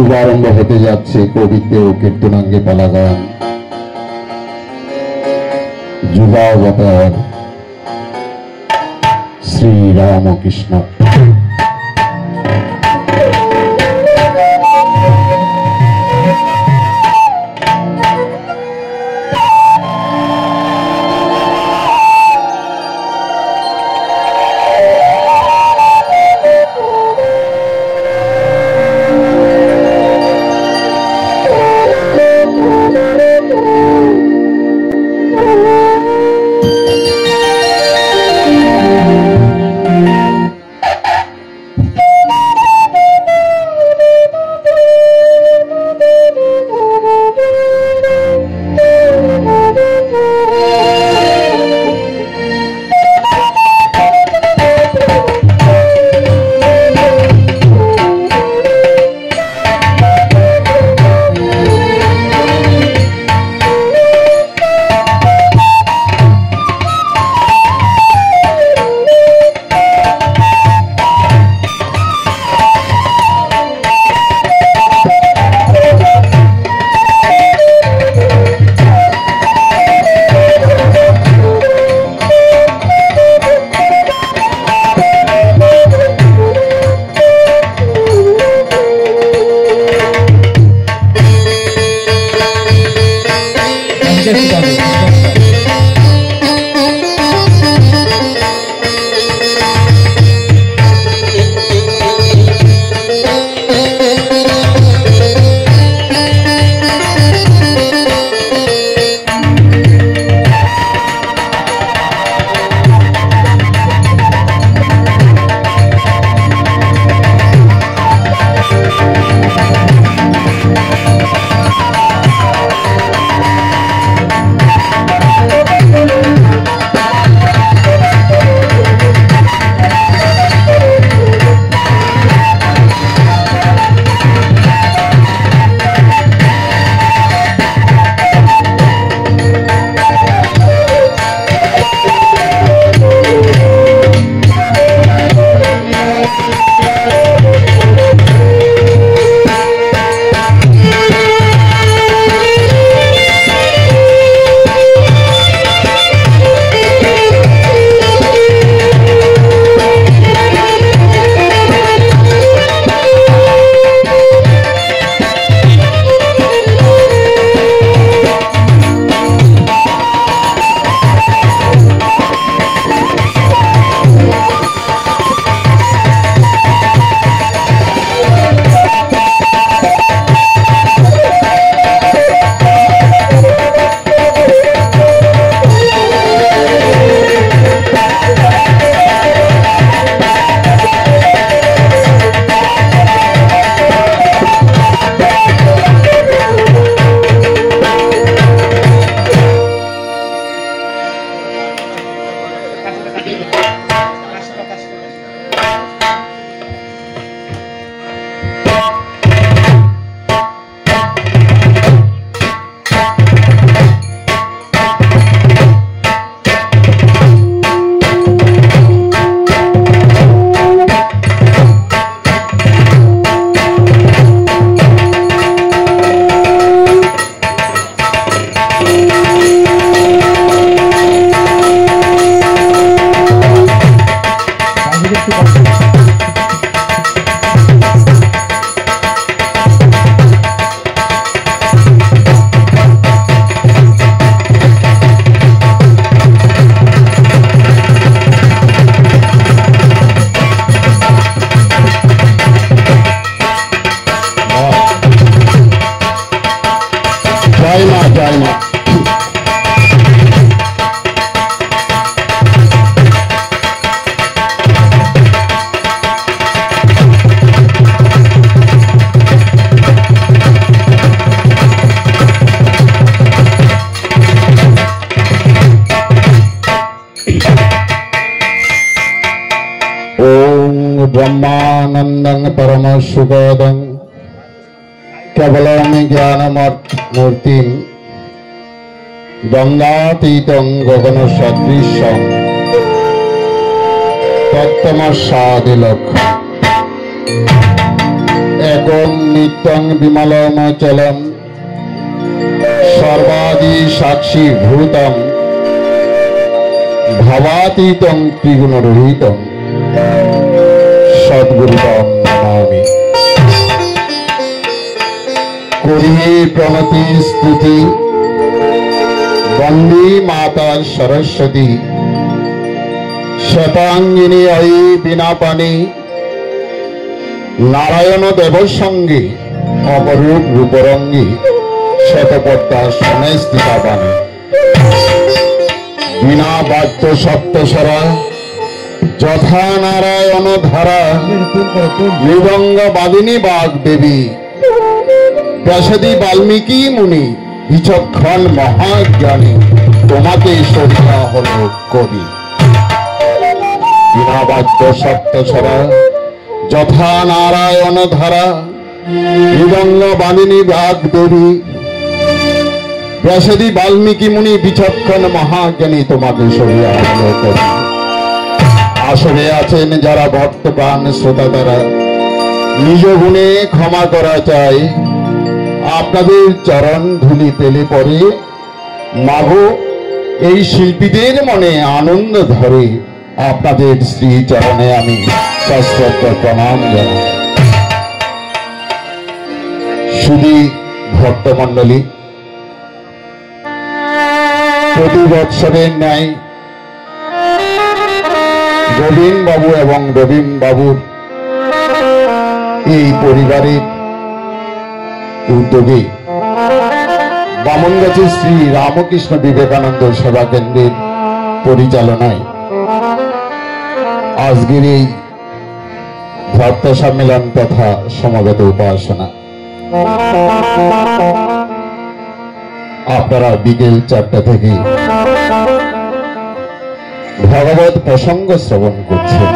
শুভারম্ভ হতে যাচ্ছে কবিতে ও কীর্তনাঙ্গে পালা গান। যুগাবতার শ্রী রামকৃষ্ণ। ब्रह्मानंदं परमसुखदं केवलं ज्ञानमूर्तिं गंगातीतं गगनसदृशं तत्तमसादिलक्ष एक একম নিত্যং বিমলমচলম সর্বাদি সাক্ষী ভূতম ভাবাতীতং ত্রিগুণরহিতং সদ্গুরুতম নমামি। করিয়ে প্রণতি স্তুতি বন্দে মাতা সরস্বতী শ্বেতাঙ্গিনী অয়ি বিনাপানি নারায়ণ দেবর সঙ্গে অপরূপ রূপরঙ্গী শতপদ্মা সনে স্থিতা বাণী বিনা বাদ্য সপ্তস্বরা যথা নারায়ণ ধারা মৃদঙ্গ বাদিনী বাগ দেবী ব্যাসদি বাল্মীকি মুনি বিচক্ষণ মহাজ্ঞানী তোমাকে সরিয়া হল কবি। বিনা বাদ্য সপ্তস্বরা যথা নারায়ণ ধারা মৃদঙ্গ বাদিনী বাগ দেবী ব্যাসদি বাল্মীকি মুনি বিচক্ষণ মহাজ্ঞানী তোমাকে সরিয়া হল কবি। আসরে আছেন যারা ভক্ত প্রাণ শ্রোতা তারা নিজ গুণে ক্ষমা করা চাই। আপনাদের চরণ ধুলি পেলে পরে মাগো এই শিল্পীদের মনে আনন্দ ধরে আপনাদের শ্রী চরণে আমি সশ্রদ্ধ প্রণাম জানাই। শুধু ভক্তমণ্ডলী, প্রতি বৎসরের ন্যায় গোবিন্দ বাবু এবং রবীন বাবুর এই পরিবারের উদ্যোগে বামনগাছি শ্রী রামকৃষ্ণ বিবেকানন্দ সেবা কেন্দ্রের পরিচালনায় আজকের এই ভক্ত সম্মেলন তথা সমবেত উপাসনা আপনারা বিকেল 4টা থেকে ভগবত প্রসঙ্গ শ্রবণ করছেন।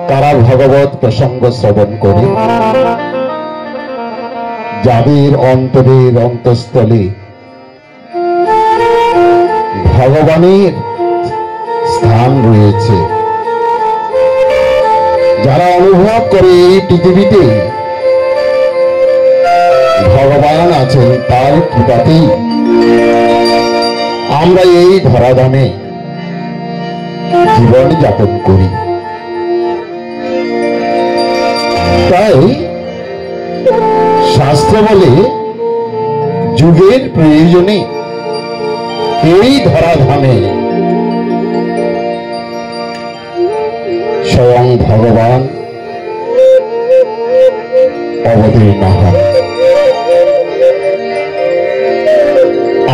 তারা ভগবত প্রসঙ্গ শ্রবণ করে যাদের অন্তরের অন্তঃস্থলে ভগবানের স্থান রয়েছে, যারা অনুভব করে এই পৃথিবীতে ভগবান আছেন, তার কৃপাতেই আমরা এই ধরাধামে জীবন যাপন করি। তাই শাস্ত্র বলে যুগের প্রয়োজনে এই ধরাধামে স্বয়ং ভগবান অবতীর্ণ হন।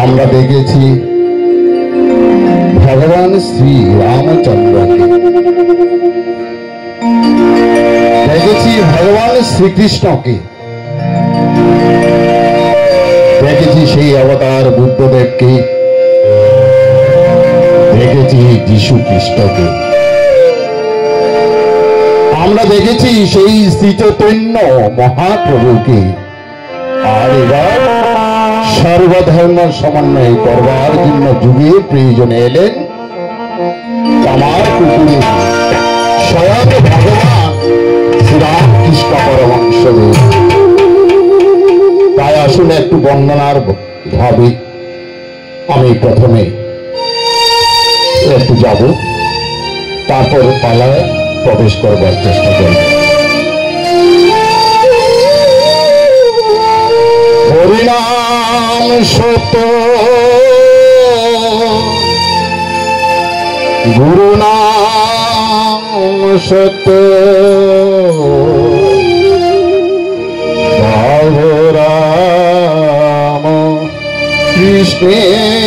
আমরা দেখেছি ভগবান শ্রী রামচন্দ্রকে, দেখেছি ভগবান শ্রীকৃষ্ণকে, দেখেছি সেই অবতার বুদ্ধদেবকে, দেখেছি যীশু খ্রিস্টকে, আমরা দেখেছি সেই শ্রী চৈতন্য মহাপ্রভুকে। আর এবার সর্বধর্ম সমন্বয় করবার জন্য যুগের প্রয়োজনে এলেন আমার কুকুরে স্বয়ং ভগবান শ্রীরামকৃষ্ণ পরমহংসদেব। তাই আসুন একটু বন্দনার ভাবে আমি প্রথমে একটু যাব, তারপর পালায় প্রবেশ করবার চেষ্টা করব। হরিনাম সত্য গুরু নাম সত্য ভাব রাম কৃষ্ণের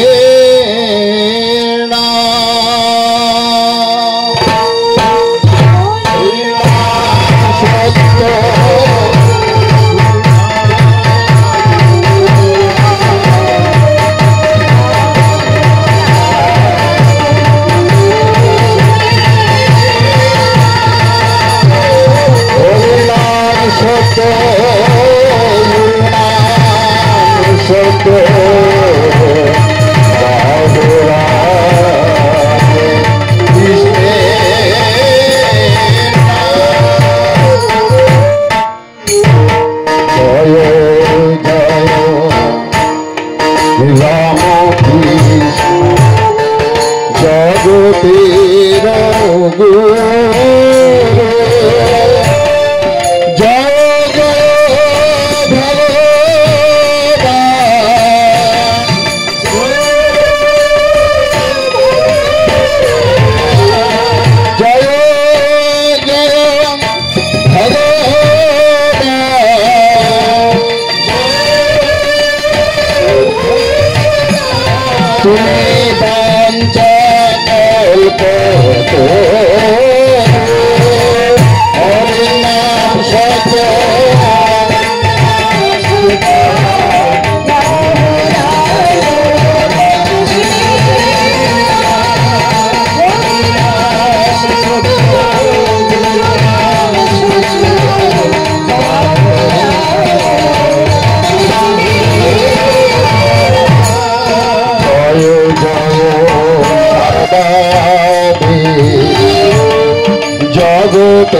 জগত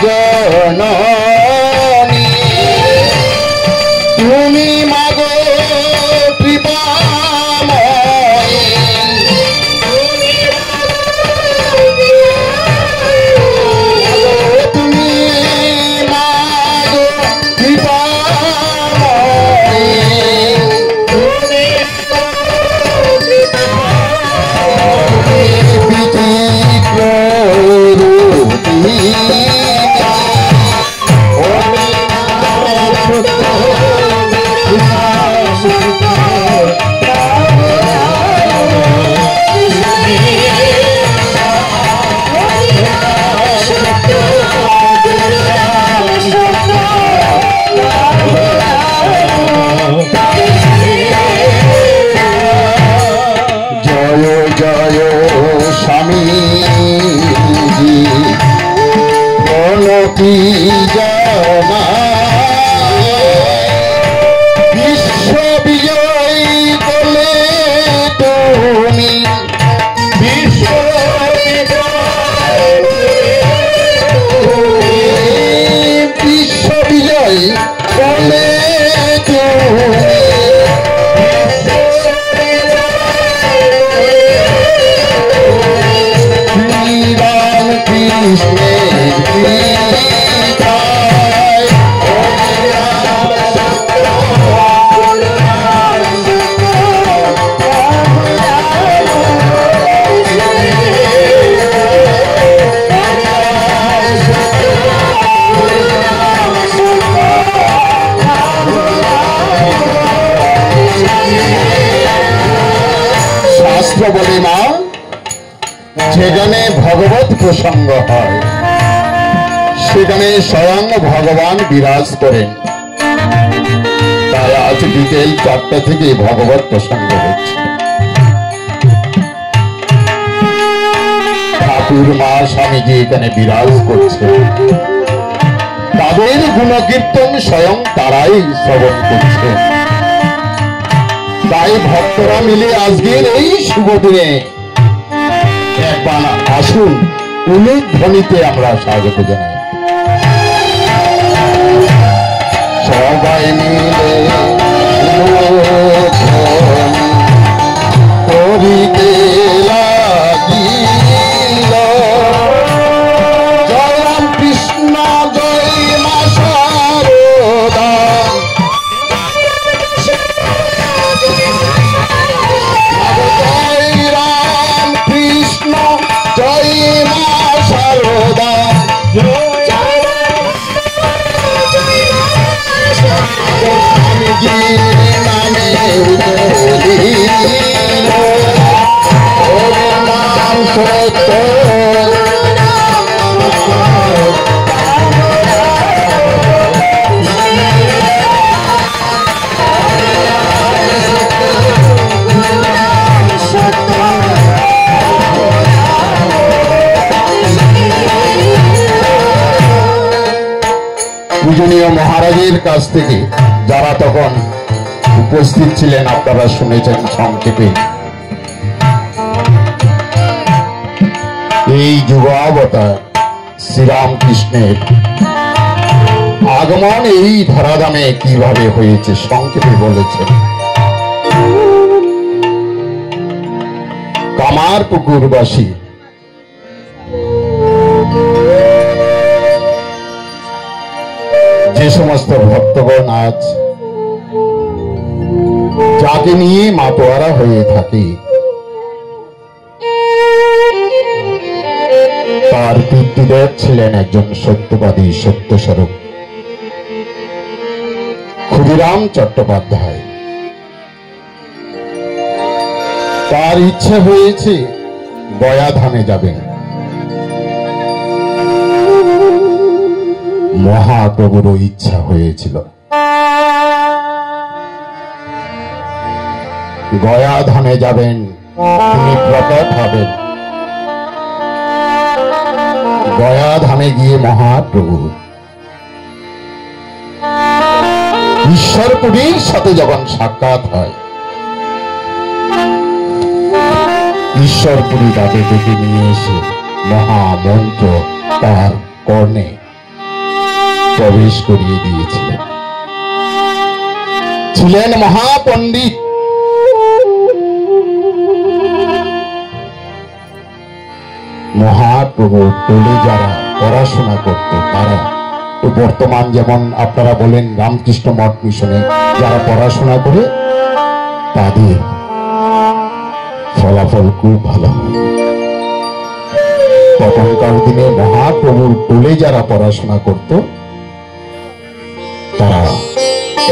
জননী তুমি মাগো কৃপাময়, তুমি মাগো কৃপাময়, বিচিত্র রূপী কি জানা বিশ্ববিজয়ী বলে তুমি বিশ্ববিজয়ী বলে তুমি শ্রীরাম কৃষ্ণের শাস্ত্র বলে মা, যেখানে ভগবত প্রসঙ্গ হয় সেখানে স্বয়ং ভগবান বিরাজ করেন। তাই আজ বিকেল 4টা থেকে ভগবত প্রসঙ্গ হচ্ছে। ঠাকুর মা স্বামীজি এখানে বিরাজ করছে, তাদের গুণকীর্তন স্বয়ং তারাই শ্রবণ করছে। তাই ভক্তরা মিলে আজকের এই শুভ দিনে একবার আসুন, উলুধ্বনিতে আমরা স্বাগত জানাই। সবাই মিলে করিতে লাগিল, জয় রাম কৃষ্ণ জয় মা শারদা, জয় রাম কৃষ্ণ জয় মা শারদা, নামে নাম সত্য পূজনীয় মহারাজের কাছ থেকে যারা তখন উপস্থিত ছিলেন আপনারা শুনেছেন সংক্ষেপে। এই যুগাবতার শ্রীরামকৃষ্ণের আগমন এই ধরাধামে কিভাবে হয়েছে সংক্ষেপে বলেছেন। কামারপুকুরবাসী যে সমস্ত ভক্তগণ আজ যাকে নিয়ে মাতোয়ারা হয়ে থাকে, তার পিতৃদেব ছিলেন একজন সত্যবাদী সত্যস্বরূপ ক্ষুদিরাম চট্টোপাধ্যায়। তার ইচ্ছে হয়েছে গয়া ধামে যাবেন। মহাপ্রভুরও ইচ্ছা হয়েছিল গয়া ধামে যাবেন, তিনি প্রকট হবেন। গয়া ধামে গিয়ে মহাপ্রভু ঈশ্বরপুরীর সাথে যখন সাক্ষাৎ হয়, ঈশ্বরপুরী তাকে ডেকে নিয়ে এসে মহামন্ত্র তার কর্ণে প্রবেশ করিয়ে দিয়েছিলেন। ছিলেন মহাপণ্ডিত, মহাপ্রভু টোলে যারা পড়াশোনা করত তারা তো বর্তমান যেমন আপনারা বলেন রামকৃষ্ণ মঠ মিশনে যারা পড়াশোনা করে তাদের ফলাফল খুব ভালো হয়। তখনকার দিনে মহাপ্রভুর টোলে যারা পড়াশোনা করত তারা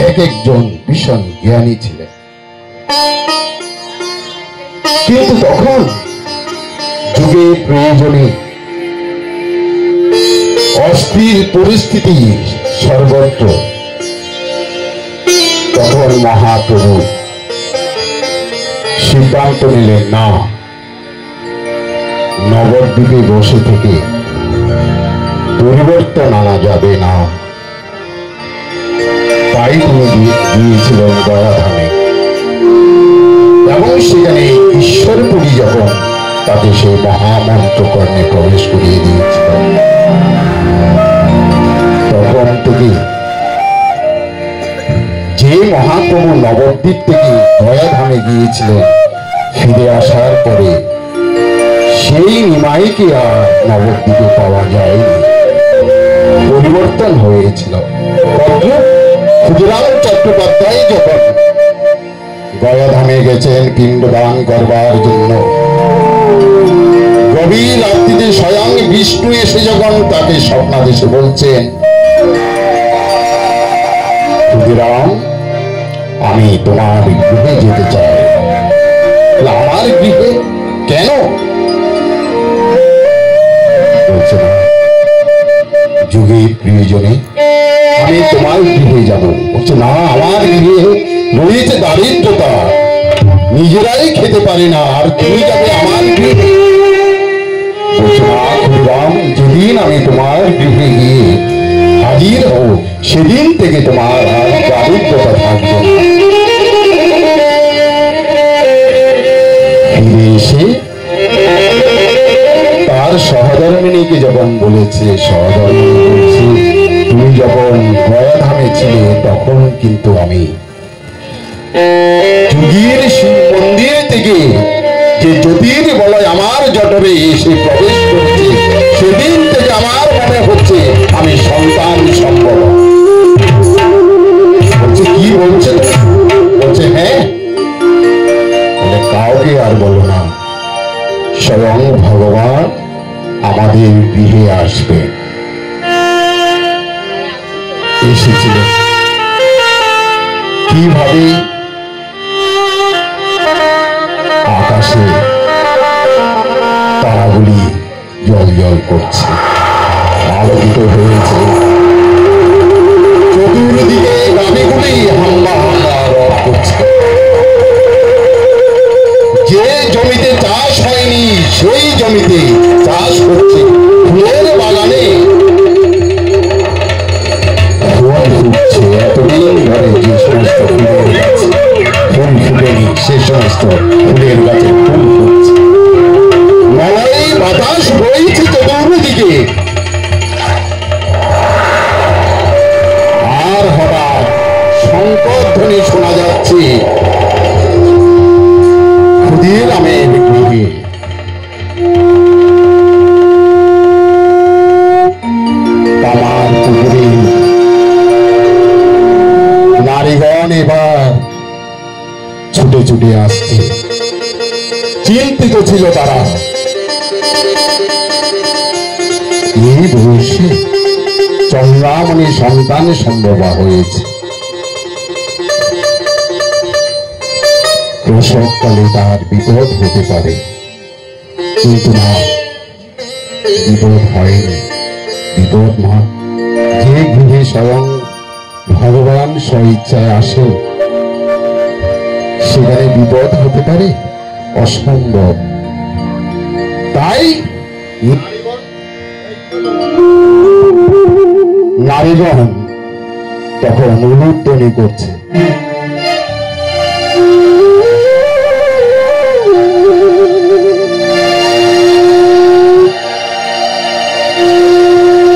এক একজন ভীষণ জ্ঞানী ছিলেন। কিন্তু তখন যুগের প্রয়োজনে অস্থির পরিস্থিতি সর্বত্র, তখন মহাপ্রভু সিদ্ধান্ত নিলেন, না, নবদ্বীপে বসে থেকে পরিবর্তন আনা যাবে না। তাই তিনি গিয়েছিলেন গয়া ধামে এবং সেখানে ঈশ্বরপুরী যখন তাকে সেই মহামন্ত্র কর্ণে প্রবেশ করিয়ে দিয়েছিলেন, তখন থেকে যে মহাপ্রভু নবদ্বীপ থেকে গয়া ধামে গিয়েছিলেন, ফিরে আসার পরে সেই নিমাইকে আর নবদ্বীপে পাওয়া যায়নি, পরিবর্তন হয়েছিল। ক্ষুদিরাম চট্টোপাধ্যায় যখন গয়া ধামে গেছেন পিণ্ডদান করবার জন্য, গভীর রাত্রিতে স্বয়ং বিষ্ণু এসে যখন তাকে স্বপ্নাদেশে বলছেন, ক্ষুদিরাম, আমি তোমার গৃহে যেতে চাই। আমার গৃহে কেন? বলছে না, যুগের প্রিয়জনে আমি তোমার গৃহে যাব। বলছে না, আমার গৃহে রয়েছে দারিদ্রতা, নিজেরাই খেতে পারে না, আর তুমি যাবে আমার গৃহে? বলছে না ক্ষুদিরাম, যেদিন আমি তোমার গৃহে গিয়ে হাজির হব সেদিন থেকে তোমার আর দারিদ্রতা থাকবে। ফিরে এসে তার সহধর্মিণীকে যখন বলেছে, সহধর্মিণী বলছে, তুমি যখন গয়া ধামে ছিলে তখন কিন্তু আমি যুগীর শিব মন্দির থেকে যে জ্যোতির বলয় আমার জঠরে এসে প্রবেশ করেছে, সেদিন থেকে আমার মনে হচ্ছে আমি সন্তান সম্ভব। বলছে কি বলছে? বলছে হ্যাঁ। কাউকে আর বলো না, স্বয়ং ভগবান আমাদের গৃহে আসবে। এসেছিল কিভাবে? আকাশে তারাগুলি জল জল করছে, আলোকিত হয়েছে, চতুর্দিকে গাভীগুলি হাম্বা হাম্বা রব করছে। যে জমিতে চাষ হয়নি সেই জমিতে চাষ হচ্ছে, ফুলের বাগানে ফুল ফুটছে। এতদিন ধরে যে সমস্ত ফুলের গাছ ফুল ফুটেনি, সে সমস্ত ফুলের গাছে ফুল ফুটছে। মলয় বাতাস বইছে চতুর্দিকে। আর হঠাৎ শঙ্করধ্বনি শোনা যাচ্ছে ক্ষুদিরামের গৃহে। তামার পুকুরে নারীগণ এবার ছুটে ছুটে আসছে। চিন্তিত ছিল তারা, এই বয়সে চন্দ্রামণি সন্তান সম্ভব হয়েছে, প্রসবকালে তার বিপদ হতে পারে। কিন্তু না, বিপদ হয়নি। বিপদ না, যে গৃহে স্বয়ং ভগবান স্বইচ্ছায় আসেন সেখানে বিপদ হতে পারে? অসম্ভব। তাই নারীগণ তখন উলুধ্বনি করছে।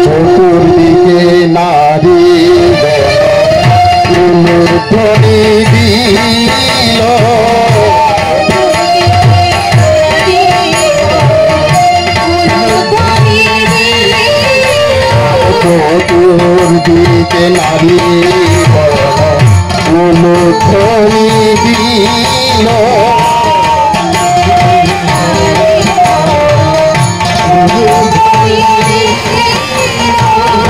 চতুর্দিকে নারীগণ উলুধ্বনি দিল, চতুর্দিকে নারীগণ উলুধ্বনি দিল,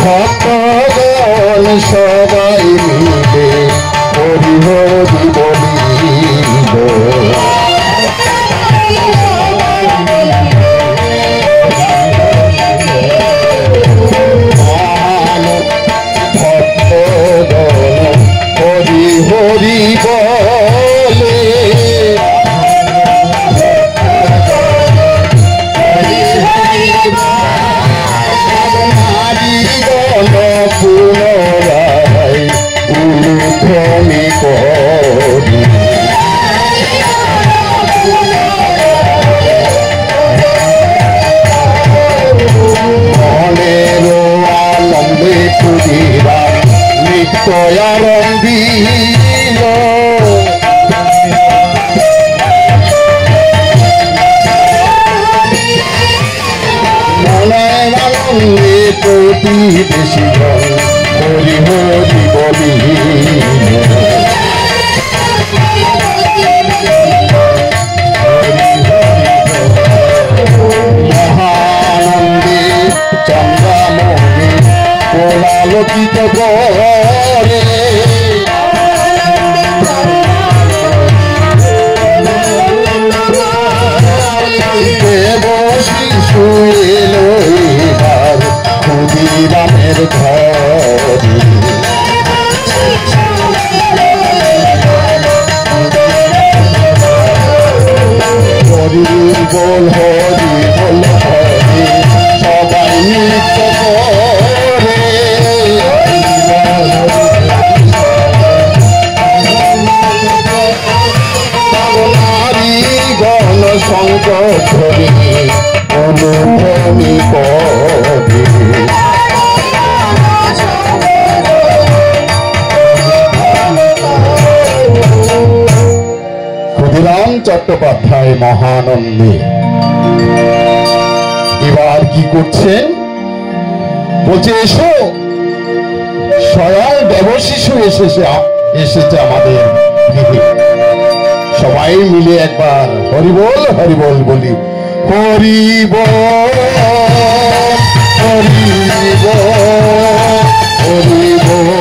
ভক্তগণ সবাই মিলে হরি হরি বলিল। ভক্তগণ হরি হরি বলে, নারীগণ পুনরায় উলুধ্বনি করি, মনের আনন্দে ক্ষুদিরা নৃত্য আরম্ভিল, মনের আনন্দে প্রতিবেশীগণ হরি হরি বলিল। মহানন্দে চন্দ্রমণি কোলালোকিত করে, দেব শিশু এলো এবার ক্ষুদিরামের ঘরে, হরি বল হরি বল হরি সবাই নৃত্য করে, নারীগণ শঙ্খ ধরি উলুধ্বনি করে। ক্ষুদিরাম চট্টোপাধ্যায় মহানন্দে এবার কি করছেন? বলছে এসো, স্বয়ং দেবশিশু এসেছে আমাদের গৃহে, সবাই মিলে একবার হরিবোল হরিবোল বলি। হরিবোল হরিবোল হরিবোল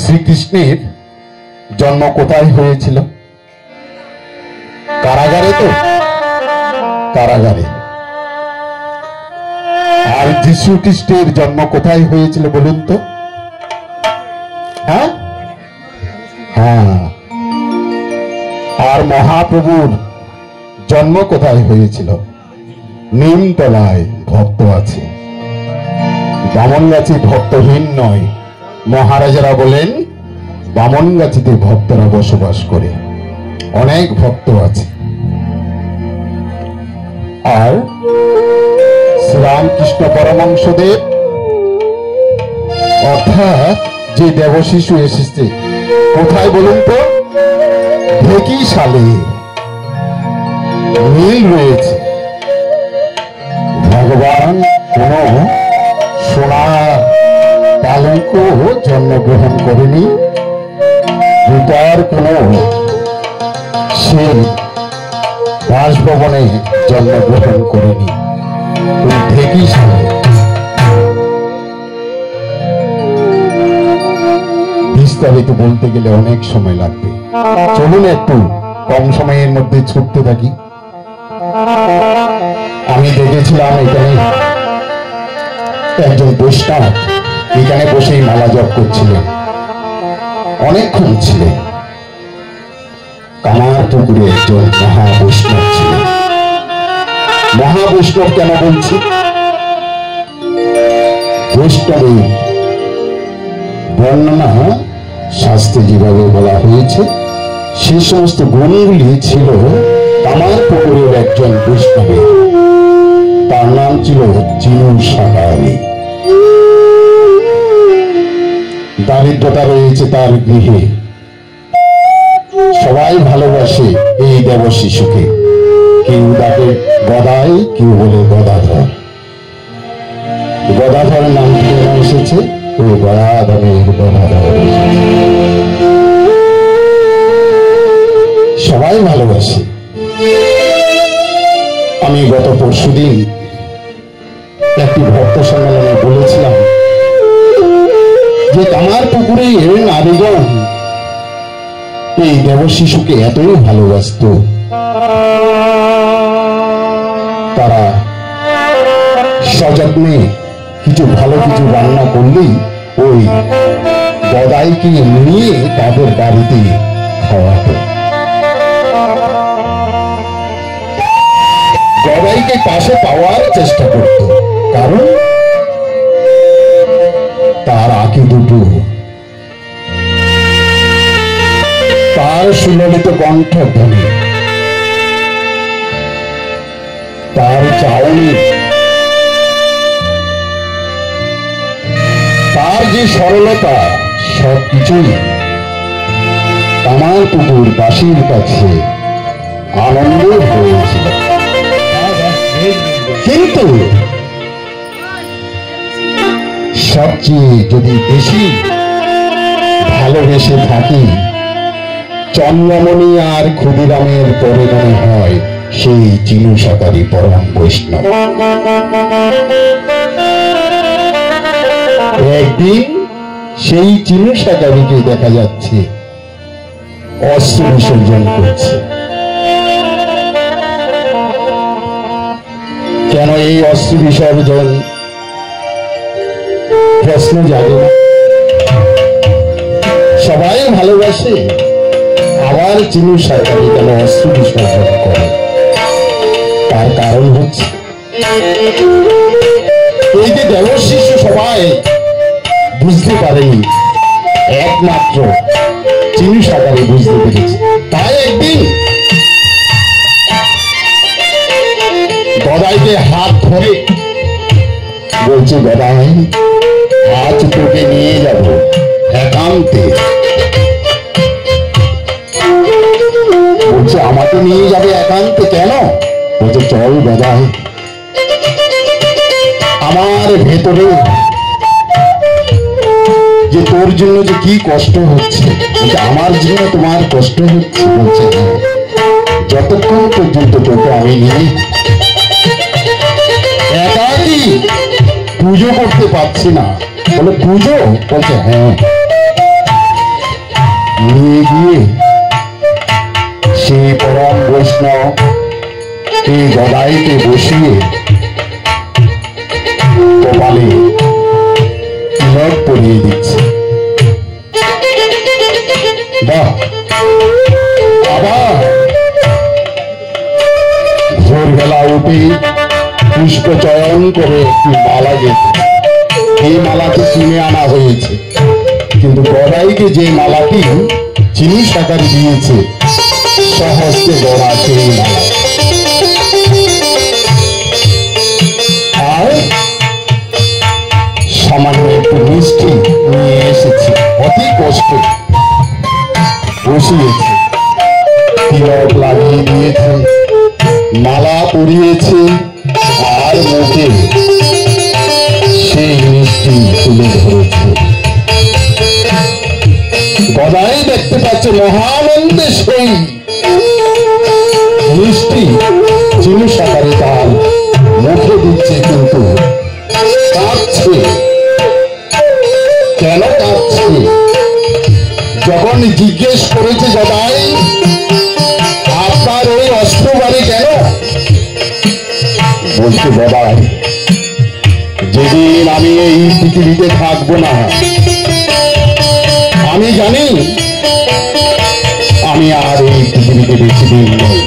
শ্রীকৃষ্ণের জন্ম কোথায় হয়েছিল? কারাগারে তো, কারাগারে। আর যীশু খ্রিস্টের জন্ম কোথায় হয়েছিল বলুন তো? হ্যাঁ হ্যাঁ। আর মহাপ্রভুর জন্ম কোথায় হয়েছিল? নিমতলায় ভক্ত আছে। বামনগাছি ভক্তহীন নয়। মহারাজারা বলেন বামনগাছিতে ভক্তরা বসবাস করে, অনেক ভক্ত আছে। আর শ্রীরামকৃষ্ণ পরমহংসদেব অর্থাৎ যে দেবশিশু এসেছে কোথায় বলুন তো? ঢেকি সালে মিল রয়েছে। ভগবান কোন সোনার পালঙ্ক জন্মগ্রহণ করেনি, রূপার কোন সেই বাসভবনে জন্মগ্রহণ করেনি। ঢেকি সালে বিস্তারিত বলতে গেলে অনেক সময় লাগবে। চলুন একটু কম সময়ের মধ্যে ছুটতে থাকি। আমি দেখেছিলাম এখানে একজন বৈষ্ণব এখানে বসেই মালা জপ করছিলেন, অনেকক্ষণ ছিলেন। কামারপুকুরে একজন মহাবৈষ্ণব ছিলেন। মহাবৈষ্ণব কেন বলছি? বৈষ্ণবের বর্ণনা শাস্ত্রে যেভাবে বলা হয়েছে সে সমস্ত গুণগুলি ছিল কামারপুকুরের একজন বৈষ্ণবের। তার নাম ছিল চিনু সাকারি। দারিদ্রতা রয়েছে তার গৃহে। সবাই ভালোবাসে এই দেব শিশুকে। কেউ ডাকে গদাই, কেউ বলে গদাধর। গদাধর নাম কেন এসেছে? ও গদাধরের গদাধর। সবাই ভালোবাসে। আমি গত পরশুদিন একটি ভক্ত সম্মেলনে বলেছিলাম যে কামারপুকুরের নারীগণ এই দেব শিশুকে এতই ভালোবাসত, তারা সযত্নে কিছু ভালো কিছু রান্না করলেই ওই গদাইকে নিয়ে তাদের বাড়িতে খাওয়াত। গদাইকে পাশে পাওয়ার চেষ্টা করত, কারণ তার আঁকি দুটো, তার সুললিত কণ্ঠধ্বনি, তার চাউনি, তার যে সরলতা, সবকিছুই কামারপুকুর বাসীর কাছে আনন্দ হয়েছিল। কিন্তু সবচেয়ে যদি বেশি ভালোবেসে থাকি চন্দ্রমণি আর ক্ষুদিরামের পরে মনে হয় সেই চিনু সাকারি পরম বৈষ্ণব। একদিন সেই চিনু সাকারিকে দেখা যাচ্ছে অস্ত্র বিসর্জন করছে। কেন এই অস্ত্র বিসর্জন প্রশ্ন জাগে না? সবাই ভালোবাসে, আবার চিনু সাকারি কেন অস্ত্র বিসর্জন করে? তার কারণ হচ্ছে এই যে দেব শিশু সবাই বুঝতে পারেনি, একমাত্র চিনু সাকারি বুঝতে পেরেছে। তাই একদিন গদাইকে হাত ধরে বলছে, গদাই আজ তোকে নিয়ে যাব একান্তে। বলছে আমাকে নিয়ে যাবে একান্তে? কেন? বলছে চল গদাই, আমার ভেতরে যে তোর জন্য যে কি কষ্ট হচ্ছে, আমার জন্য তোমার কষ্ট হচ্ছে। বলছে যতক্ষণ পর্যন্ত তোকে আমি নিয়ে একাকি পুজো করতে পারছি না। বলে পুজো? বলছে হ্যাঁ। নিয়ে গিয়ে সেই পরম বৈষ্ণব এই গদাইকে বসিয়ে কপালে তিলক পরিয়ে দিচ্ছে। বাহ! আবার ভোরবেলা উঠে পুষ্প চয়ন করে একটি মালা গেঁথে এই মালাটি কিনে আনা হয়েছে, কিন্তু গড়াইকে যে মালাটি চিনি সাকারি দিয়েছে সহস্তে গড়া সেই মালা। আর সামান্য একটু মিষ্টি নিয়ে এসেছে, অতি কষ্ট বসিয়েছে, তিলক লাগিয়ে দিয়েছে, মালা পরিয়েছে, আর মুখে সেই মিষ্টি তুলে ধরেছে। গদাই দেখতে পাচ্ছে মহানন্দে সেই মিষ্টি চিনি সাকারে তার মুখে দিচ্ছে, কিন্তু কাঁদছে। কেন কাঁদছে? যখন জিজ্ঞেস করেছে গদাই আপনার ওই অস্ত্র বাড়ি কেন, বলছে গদাই যেদিন আমি এই পৃথিবীতে থাকবো না আমি জানি আমি আর এই পৃথিবীতে বেশি দিন নেই,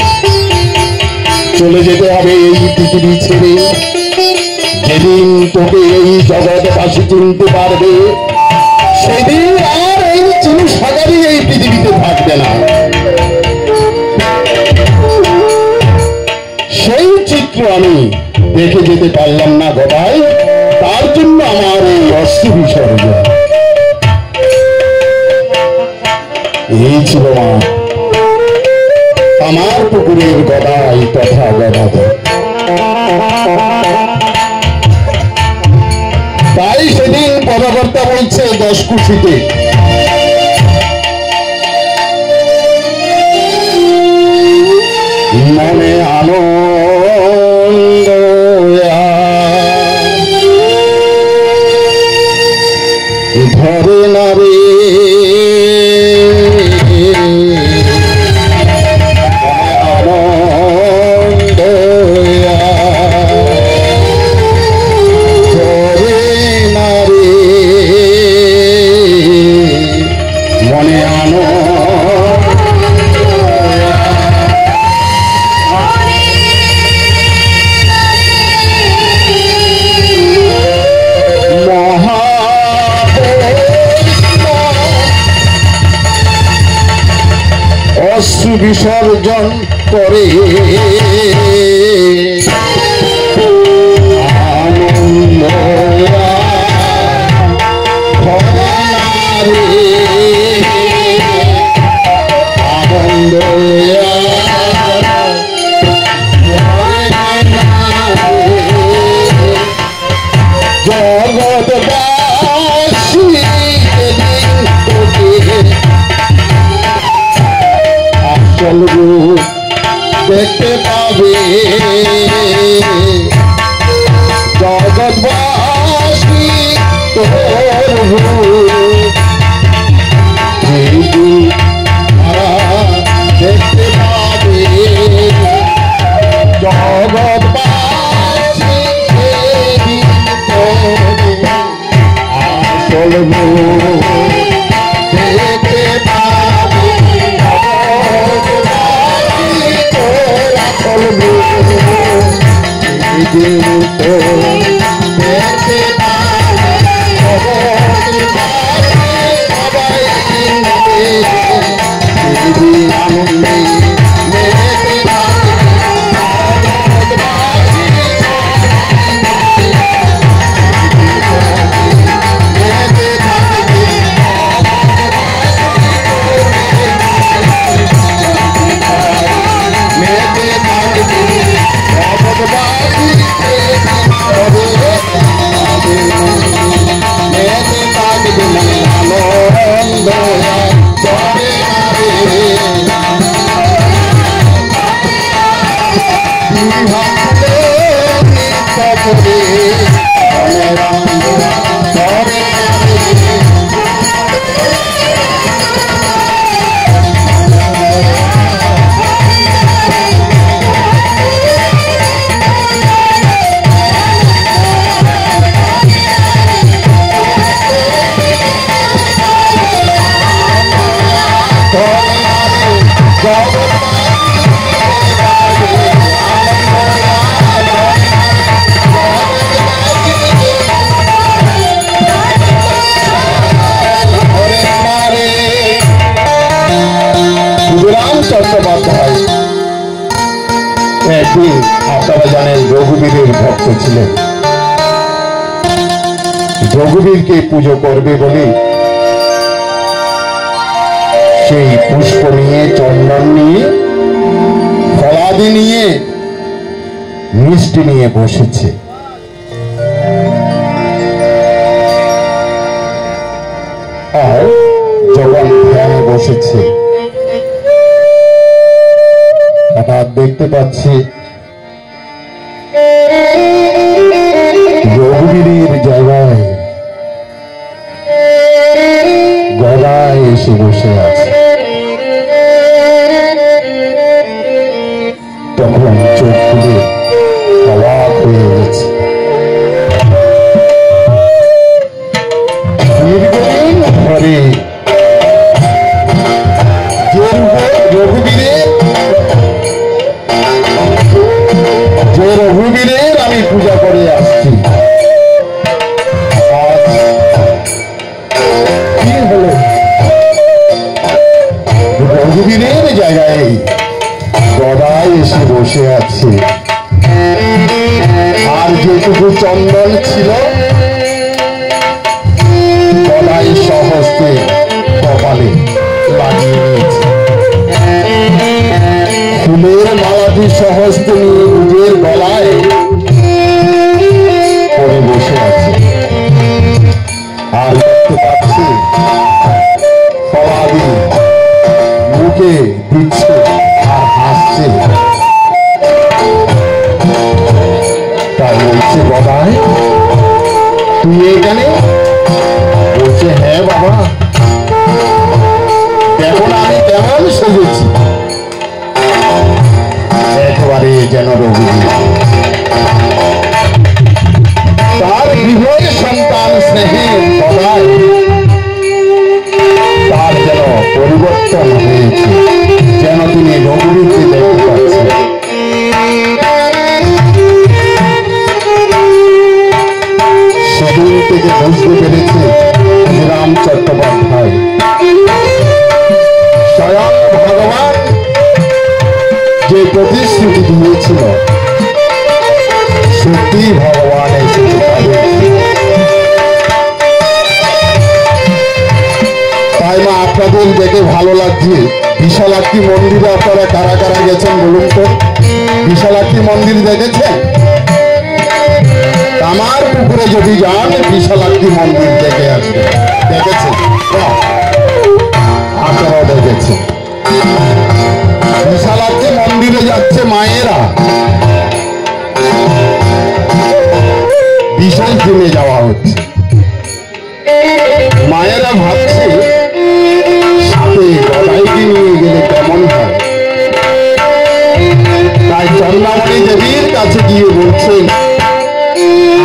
চলে যেতে হবে এই পৃথিবী ছেড়ে। যেদিন তোকে এই জগৎবাসী চিনতে পারবে সেদিন আর এই চিনি সাগরী এই পৃথিবীতে থাকবে না। সেই চিত্র আমি দেখে যেতে পারলাম না গদাই, তার জন্য আমার এই অস্ত্র বিসর্জন। এই ছিল আমার পুকুরের গদাই তথা গদাধর। তাই সেদিন পদকর্তা বলছে দশকুঠিতে মনে আনন্দ ধরে না রে আনন্দ ধরে না রে মনে অশ্রু বিসর্জন করে আনন্দ আনন্দ জগৎবাসী আসল রূপ দেখতে পাবে, জগৎবাসী তোর রূপ তারা দেখতে পাবে, জগৎবাসী আসল রূপ দেখতে পাবে, আপনারা জানেন রঘুবীরের ভক্ত ছিলেন। রঘুবীরকে পুজো করবে বলে সেই পুষ্প নিয়ে, চন্দন নিয়ে, ফলাদি নিয়ে, মিষ্টি নিয়ে বসেছে। আর যখন ধ্যানে বসেছে, হঠাৎ দেখতে পাচ্ছি রঘুবীরের জায়গায় গদায় এসে বসে আছে। তখন চোখ খুলে অবাক হয়ে গেছে। দীর্ঘদিন ধরে যে রঘুবীরের আমি পূজা করে আসছি, কি হলো? রঘুবীরের জায়গায় গদায় এসে বসে আছে। আর যেটুকু চন্দন ছিল গদায় সহস্তে কপালে লাগিয়ে নিয়েছে। ফুলের মালাটি সহস্তে নিয়ে নিজের গলায় পরে বসে আছে। আর দেখতে পাচ্ছি ফলাদি মুখে দিচ্ছে আর হাসছে। তাই বলছে, গদাই তুই এখানে? বলছে, হ্যাঁ বাবা, দেখো না আমি কেমন সেজেছি, একেবারে যেন রঘুবীর। তার গৃহের সন্তান স্নেহের গদাই তার যেন পরিবর্তন হয়েছে, যেন তিনি রঘুবীরকে দেখতে পাচ্ছেন। সেদিন থেকে বুঝতে পেরেছে রাম চট্টোপাধ্যায় স্বয়ং ভগবান যে প্রতিশ্রুতি দিয়েছিল সত্যি ভগবান এসেছে তাদের। তাই মা আপনাদের দেখে ভালো লাগছে। বিশালাক্ষী মন্দিরে আপনারা কারা কারা গেছেন বলুন তো? বিশালাক্ষী মন্দির দেখেছেন? আমার পুকুরে যদি যান বিশালাক্ষী মন্দির দেখে আসবে। দেখেছেন? আপনারাও দেখেছেন। বিশালাক্ষী মন্দিরে যাচ্ছে মায়েরা, বিশাল কিনে যাওয়া হচ্ছে। মায়েরা ভাবছে সাথে গদাইকে নিয়ে গেলে কেমন হয়। তাই চন্দ্রামণি দেবীর কাছে গিয়ে বলছেন,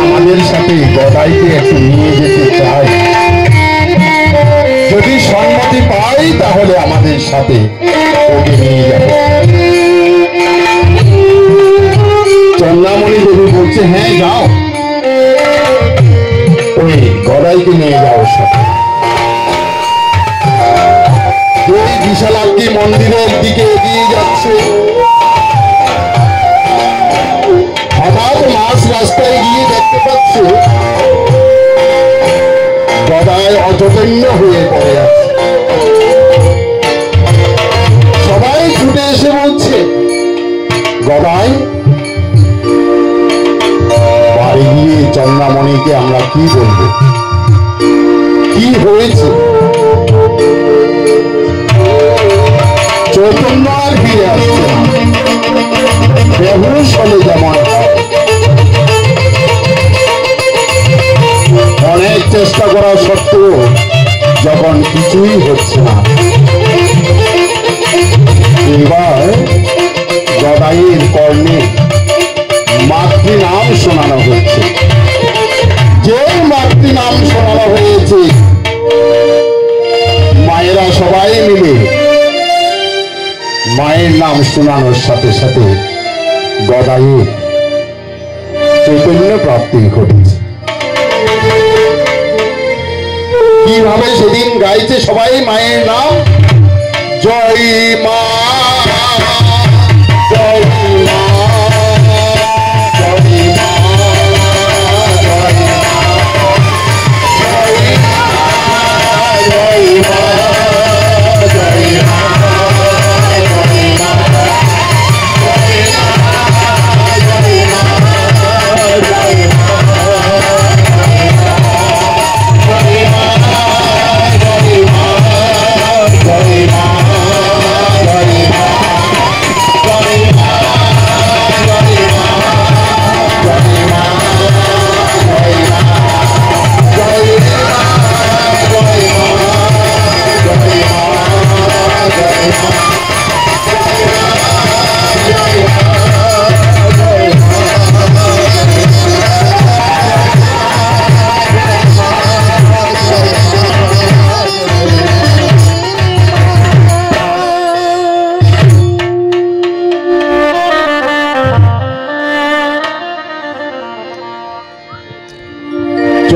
আমাদের সাথে গদাইকে একটু নিয়ে যেতে চাই, যদি সম্মতি পাই তাহলে আমাদের সাথে ওকে নিয়ে যাব। চন্দ্রামণি দেবী বলছে, হ্যাঁ যাও, ওই গদাইকে নিয়ে যাও সাথে। ওই বিশালাক্ষী মন্দিরের দিকে এগিয়ে যাচ্ছে। হঠাৎ মাঝ রাস্তায় গিয়ে দেখতে পাচ্ছে গদাই অচৈতন্য হয়ে পড়ে আছে। সবাই ছুটে এসে বলছে, গদাই বাড়ি গিয়ে চন্দ্রামণিকে আমরা কি বলবো, কি হয়েছে? চৈতন্য আর ফিরে আসছে না, বেহুশ হলে যেমন। অনেক চেষ্টা করা সত্ত্বেও যখন কিছুই হচ্ছে না, এবার গদাইয়ের কর্ণে মাতৃনাম শোনানো হচ্ছে। যে মাতৃনাম শোনানো হয়েছে, মায়েরা সবাই মিলে মায়ের নাম শোনানোর সাথে সাথে গদাইয়ের চৈতন্য প্রাপ্তি ঘটেছে। কিভাবে সেদিন গাইছে সবাই মায়ের নাম, জয় মা জয় মা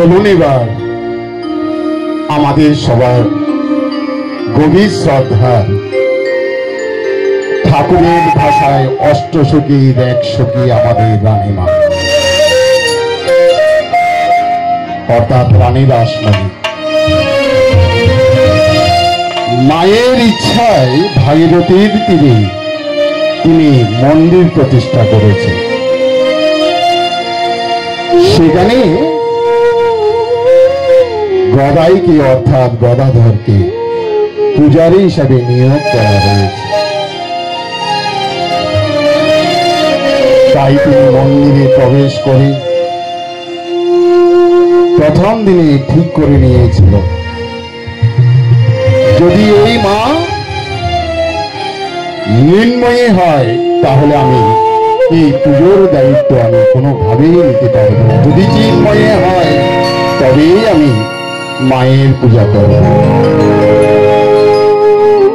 চলুন এবার আমাদের সবার গভীর শ্রদ্ধা ঠাকুরের ভাষায় অষ্টসখীর এক সখী আমাদের রানীমা, অর্থাৎ রানী রাসমণি। মায়ের ইচ্ছায় ভাগীরথীর তীরে তিনি মন্দির প্রতিষ্ঠা করেছেন। সেখানে গদাইকে অর্থাৎ গদাধরকে পূজারী হিসাবে নিয়োগ করা হয়েছে। তাই তিনি মন্দিরে প্রবেশ করে প্রথম দিনে ঠিক করে নিয়েছিল, যদি এই মা মৃন্ময়ী হয় তাহলে আমি এই পুজোর দায়িত্ব আমি কোনোভাবেই নিতে পারব না, যদি চিন্ময়ী হয় তবেই আমি মায়ের পূজা করব।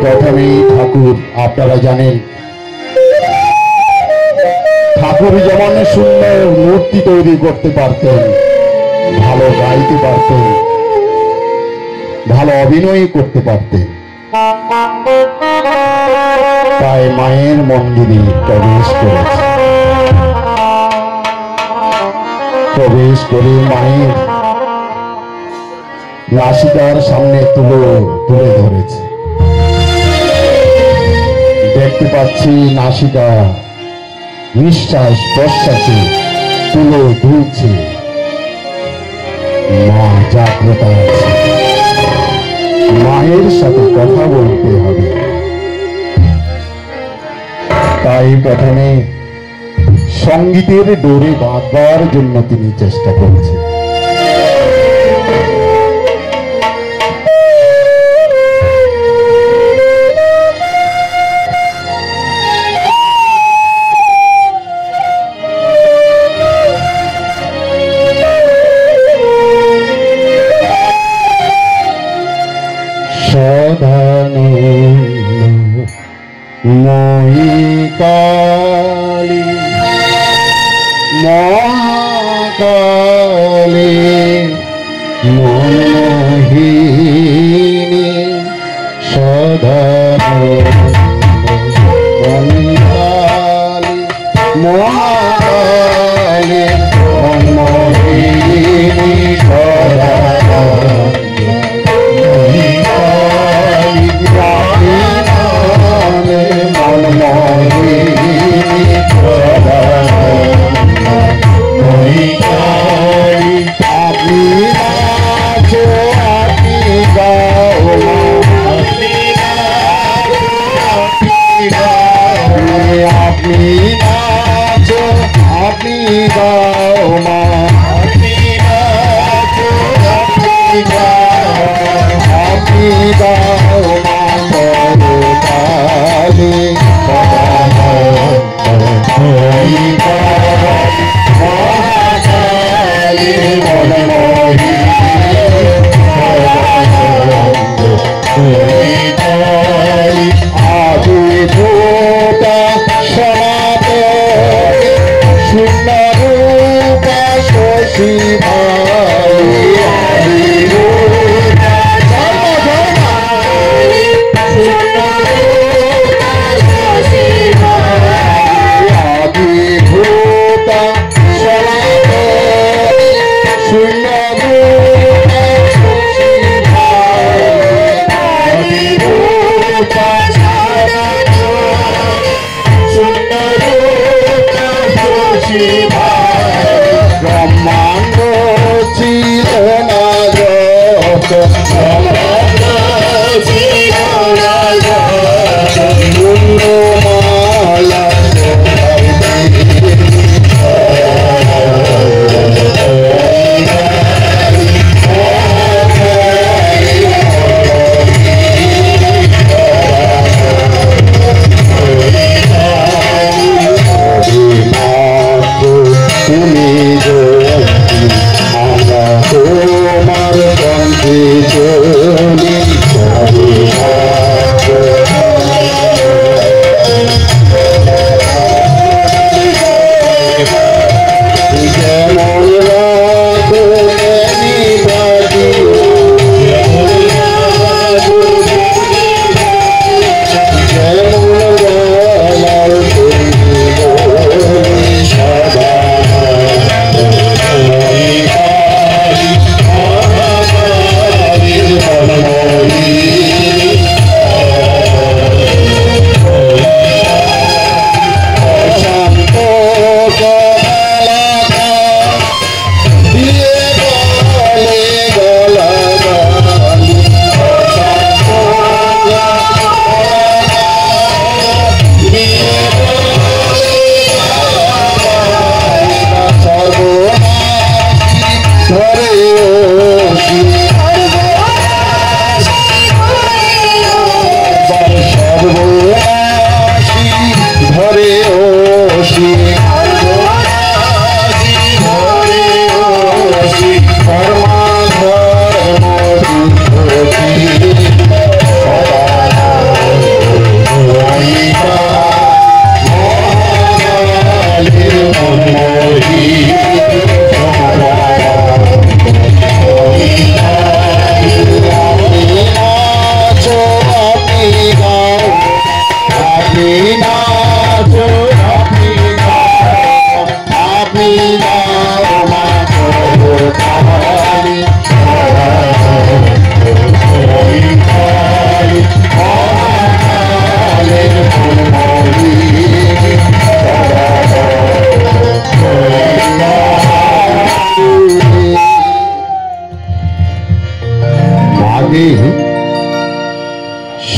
প্রথমেই ঠাকুর, আপনারা জানেন ঠাকুর যেমন সুন্দর মূর্তি তৈরি করতে পারতেন, ভালো গাইতে পারতেন, ভালো অভিনয় করতে পারতেন, তাই মায়ের মন্দিরে প্রবেশ করে মায়ের নাসিকার সামনে তুলে ধরেছে। দেখতে পাচ্ছি নাসিকা নিঃশ্বাস প্রশ্বাসে তুলে ধুলছে, মা জাগ্রত আছে, মায়ের সাথে কথা বলতে হবে। তাই প্রথমে সঙ্গীতের ডোরে বাঁধবার জন্য তিনি চেষ্টা করছেন। মহিকালী মহাকালী মনমোহিনী সদা মহিকালী মহাকালী মনমোহিনী সদা ব্রহ্মাণ্ড ধরে সর্বনাশী ধরে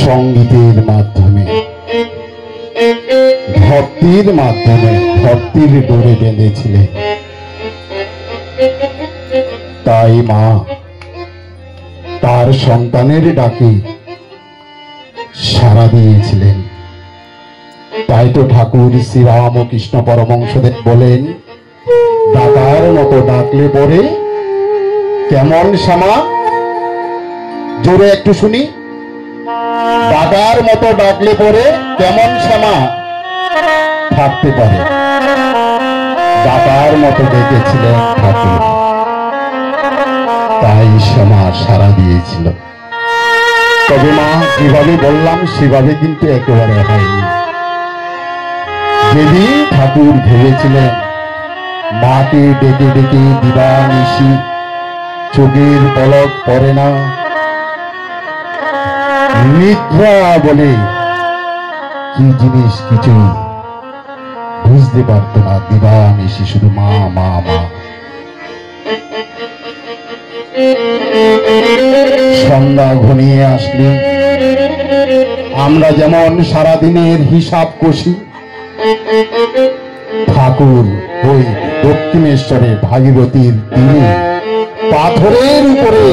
সঙ্গীতের মাধ্যমে ভক্তির মাধ্যমে ভক্তির ডোরে বেঁধেছিলেন। তাই মা তার সন্তানের ডাকে সাড়া দিয়েছিলেন। তাই তো ঠাকুর শ্রীরামকৃষ্ণ পরমহংসদেব বলেন, ডাকার মতো ডাকলে পরে কেমন শ্যামা, জোরে একটু শুনি, ডাকার মতো ডাকলে পরে কেমন শ্যামা থাকতে পারে। ডাকার মতো ডেকেছিলেন ঠাকুর, তাই শ্যামা সাড়া দিয়েছিল। তবে মা যেভাবে বললাম সেভাবে কিন্তু একেবারে হয়নি। যেদিন ঠাকুর ভেবেছিলেন মাকে ডেকে ডেকে দিবানিশি চোখের পলক পড়ে না, নিদ্রা বলে কি জিনিস কিছু বুঝতে পারত না, দিবানিশি শুধু মা মা মা। সন্ধ্যা ঘনিয়ে আসলে আমরা যেমন সারাদিনের হিসাব কষি, ঠাকুর ওই দক্ষিণেশ্বরে ভাগীরথীর তীরে পাথরের উপরে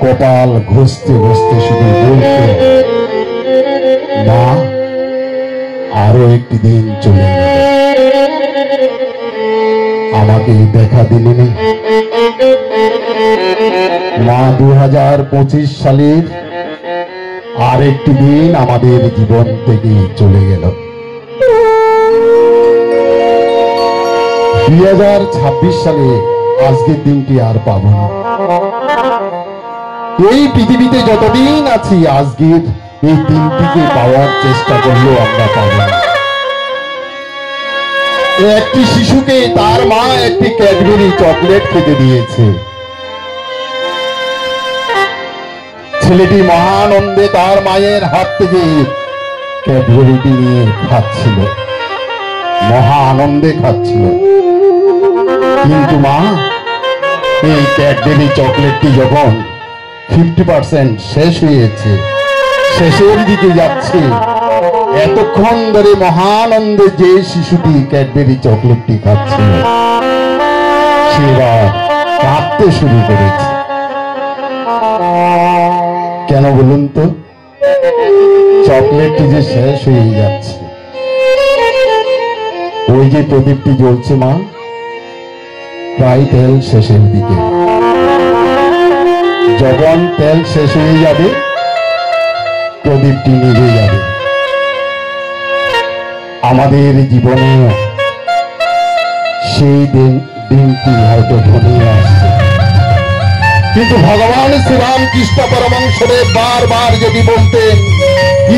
কপাল ঘষতে ঘষতে শুধু বলতে, মা আরো একটি দিন চলে গেল, আমাকে দেখা দিলেন। মা 2025 সালের আর একটি দিন আমাদের জীবন থেকে চলে গেল। 2026 সালে আজকের দিনটি আর পাবো না। এই পৃথিবীতে যতদিন আছি আজকের এই দিনটিকে পাওয়ার চেষ্টা করলেও আমরা পাবো না। একটি শিশুকে তার মা একটি ক্যাডবেরি চকলেট খেতে দিয়েছে। ছেলেটি মহানন্দে তার মায়ের হাত থেকে ক্যাডবেরিটি নিয়ে খাচ্ছিল, মহা আনন্দে খাচ্ছিল। কিন্তু মা এই ক্যাডবেরি চকলেটটি যখন 50% শেষ হয়েছে, শেষের দিকে যাচ্ছে, এতক্ষণ ধরে মহানন্দে যে শিশুটি ক্যাডবেরি চকলেটটি খাচ্ছিল সে এবার কাঁদতে শুরু করেছে। কেন বলুন তো? চকলেটটি যে শেষ হয়ে যাচ্ছে। ওই যে প্রদীপটি জ্বলছে মা, প্রায় তেল শেষের দিকে। যখন তেল শেষ হয়ে যাবে প্রদীপটি নিভে যাবে। আমাদের জীবনে সেই দিনটি হয়তো ঘনিয়ে আসছে, কিন্তু ভগবান শ্রীরামকৃষ্ণ পরমহংসদেব বারবার যদি বলতেন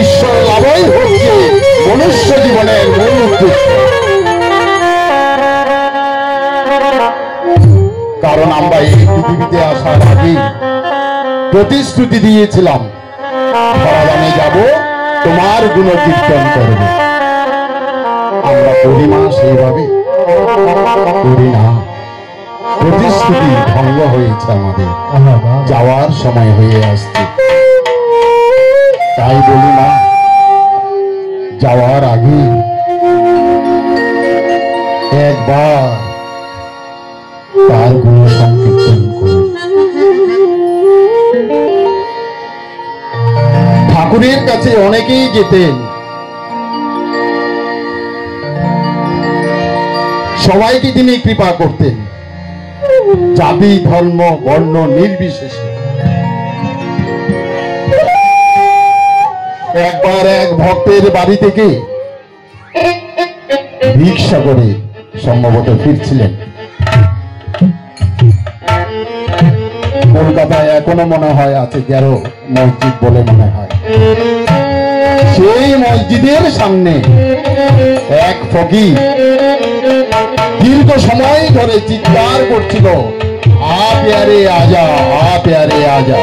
ঈশ্বর লাভই হচ্ছে মনুষ্য জীবনের মূল উদ্দেশ্য। কারণ আমরা এই পৃথিবীতে আসার আগে প্রতিশ্রুতি দিয়েছিলাম ধরাধামে যাব, তোমার গুণ কীর্তন করব। আমরা করি না সেইভাবে, করি না। প্রতিশ্রুতি ভঙ্গ হয়েছে, আমাদের যাওয়ার সময় হয়ে আসছে। তাই বলি না, যাওয়ার আগে একবার তার গুণ সংকীর্তন করুন। ঠাকুরের কাছে অনেকেই যেতেন, সবাইকে তিনি কৃপা করতেন, জাতি ধর্ম বর্ণ নির্বিশেষে। একবার এক ভক্তের বাড়ি থেকে ভিক্ষা করে সম্ভবত ফিরছিলেন। কলকাতায় এখনো মনে হয় আছে গেরো মসজিদ বলে মনে হয়। সেই মসজিদের সামনে এক ফকির দীর্ঘ সময় ধরে চিৎকার করছিল, আ প্যারে আজা, আ প্যারে আজা।